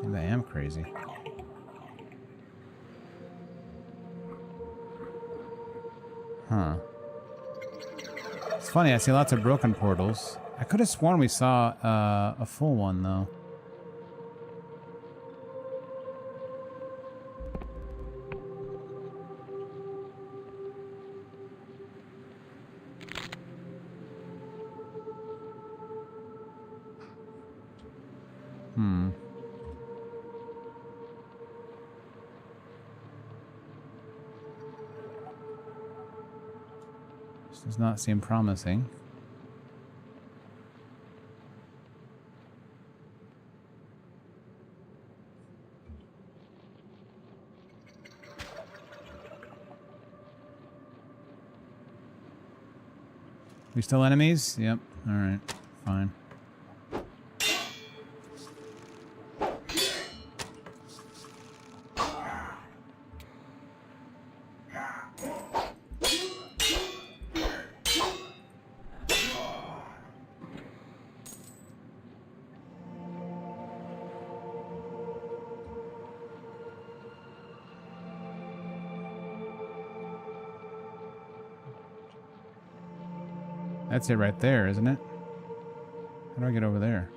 Maybe I am crazy. Huh. It's funny, I see lots of broken portals. I could have sworn we saw a full one, though. This does not seem promising. We still enemies? Yep. Alright. Fine. That's it right there, isn't it? How do I get over there?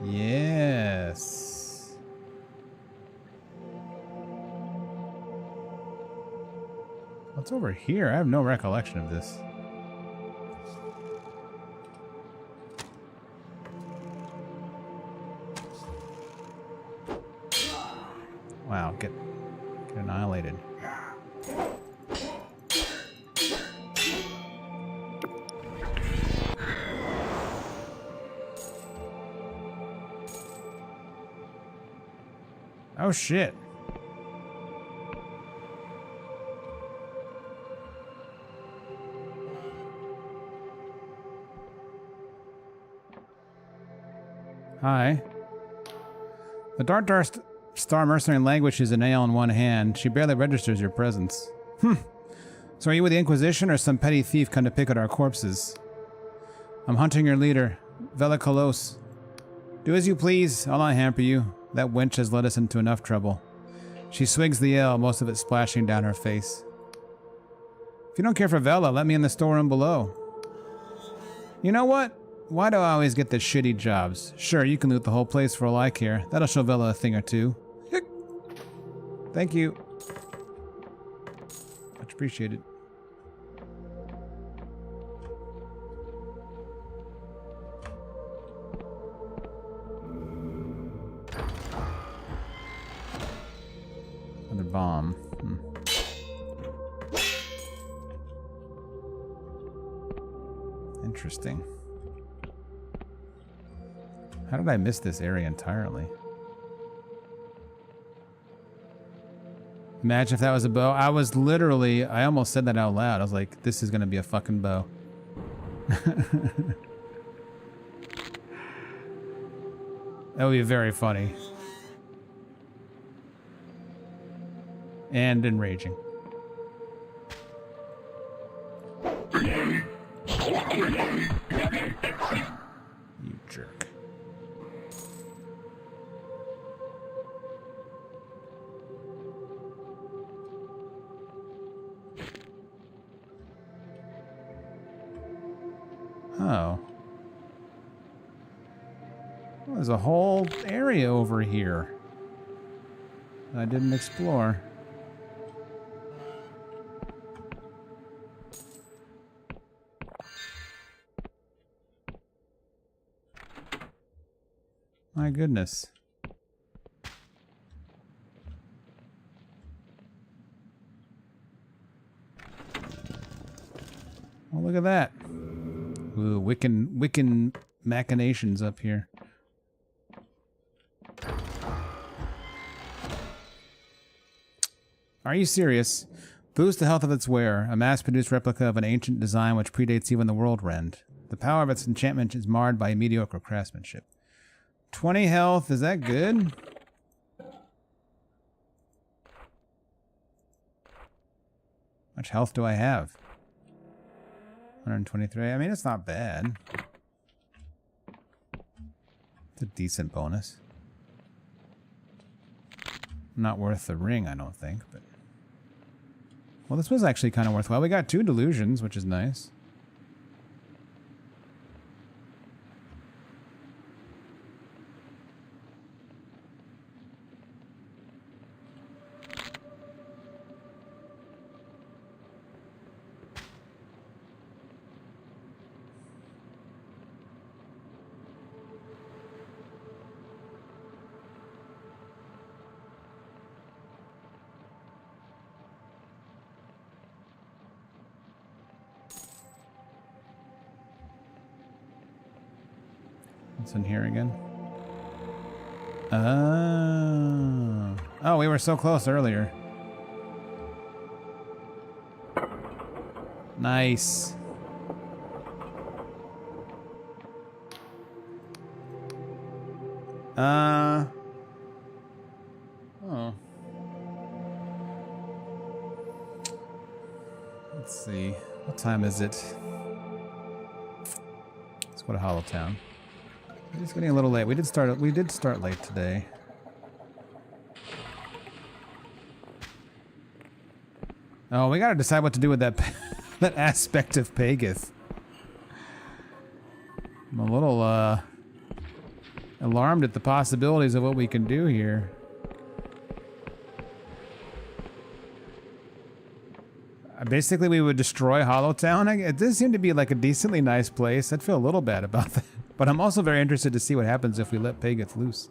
Yes. What's over here? I have no recollection of this. Wow, get annihilated. Oh shit. Hi. The Dark Star Mercenary languishes a nail in one hand. She barely registers your presence. So are you with the Inquisition or some petty thief come to pick at our corpses? I'm hunting your leader, Velikolos. Do as you please. I'll not hamper you. That wench has led us into enough trouble. She swigs the ale, most of it splashing down her face. If you don't care for Vela, let me in the storeroom below. You know what? Why do I always get the shitty jobs? Sure, you can loot the whole place for all I care. That'll show Vela a thing or two. Thank you. Much appreciated. Another bomb. Interesting. How did I miss this area entirely? Imagine if that was a bow. I almost said that out loud. I was like, this is going to be a fucking bow. That would be very funny. And enraging. You jerk. Oh. Well, there's a whole area over here I didn't explore. My goodness. Oh, look at that. Ooh, Wiccan machinations up here. Are you serious? Boost the health of its wearer, a mass-produced replica of an ancient design which predates even the world rend. The power of its enchantment is marred by mediocre craftsmanship. 20 health, is that good? How much health do I have? 123. I mean, it's not bad. It's a decent bonus. Not worth the ring, I don't think, but... Well, this was actually kind of worthwhile. We got 2 delusions, which is nice. What's in here again? Oh, we were so close earlier. Nice. Oh. Let's see. What time is it? Let's go to Hollowtown. It's getting a little late. We did start late today. Oh, we gotta decide what to do with that that aspect of Pageth. I'm a little alarmed at the possibilities of what we can do here. Basically, we would destroy Hollowtown. It does seem to be like a decently nice place. I'd feel a little bad about that. But I'm also very interested to see what happens if we let Pageth loose.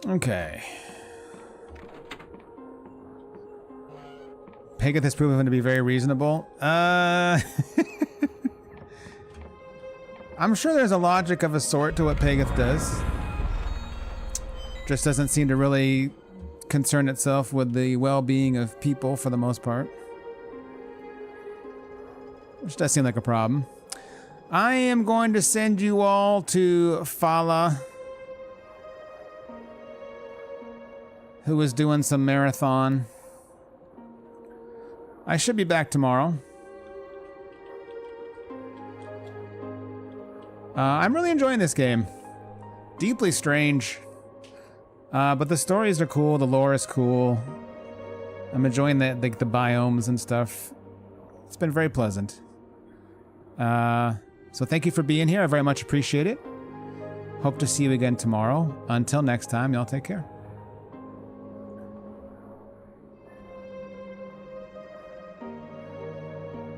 Okay. Pageth has proven to be very reasonable. I'm sure there's a logic of a sort to what Pageth does. Just doesn't seem to really concern itself with the well-being of people for the most part. Which does seem like a problem. I am going to send you all to Fala, who is doing some marathon. I should be back tomorrow. I'm really enjoying this game. Deeply strange. But the stories are cool, the lore is cool. I'm enjoying the biomes and stuff. It's been very pleasant. So thank you for being here. I very much appreciate it. Hope to see you again tomorrow. Until next time, y'all take care.